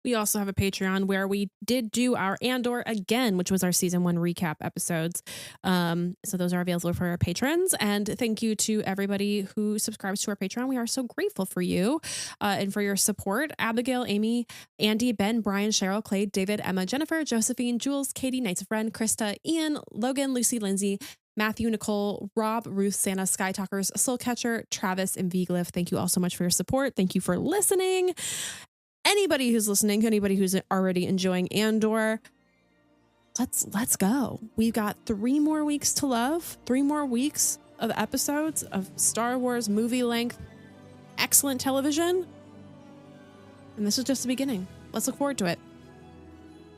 We also have a Patreon where we did do our Andor again, which was our season 1 recap episodes. So those are available for our patrons. And thank you to everybody who subscribes to our Patreon. We are so grateful for you and for your support. Abigail, Amy, Andy, Ben, Brian, Cheryl, Clay, David, Emma, Jennifer, Josephine, Jules, Katie, Knights of Ren, Krista, Ian, Logan, Lucy, Lindsay, Matthew, Nicole, Rob, Ruth, Santa, Sky Talkers, Soulcatcher, Travis, and Viglyph. Thank you all so much for your support. Thank you for listening. Anybody who's listening, anybody who's already enjoying Andor, let's go. We've got 3 more weeks to love, 3 more weeks of episodes of Star Wars movie length, excellent television. And this is just the beginning. Let's look forward to it.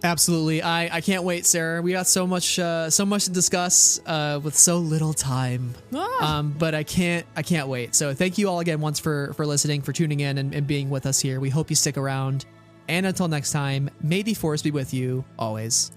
Absolutely. I can't wait, Sarah. We got so much to discuss with so little time. But I can't wait. So thank you all again once for listening, for tuning in and being with us here. We hope you stick around. And until next time, may the Force be with you always.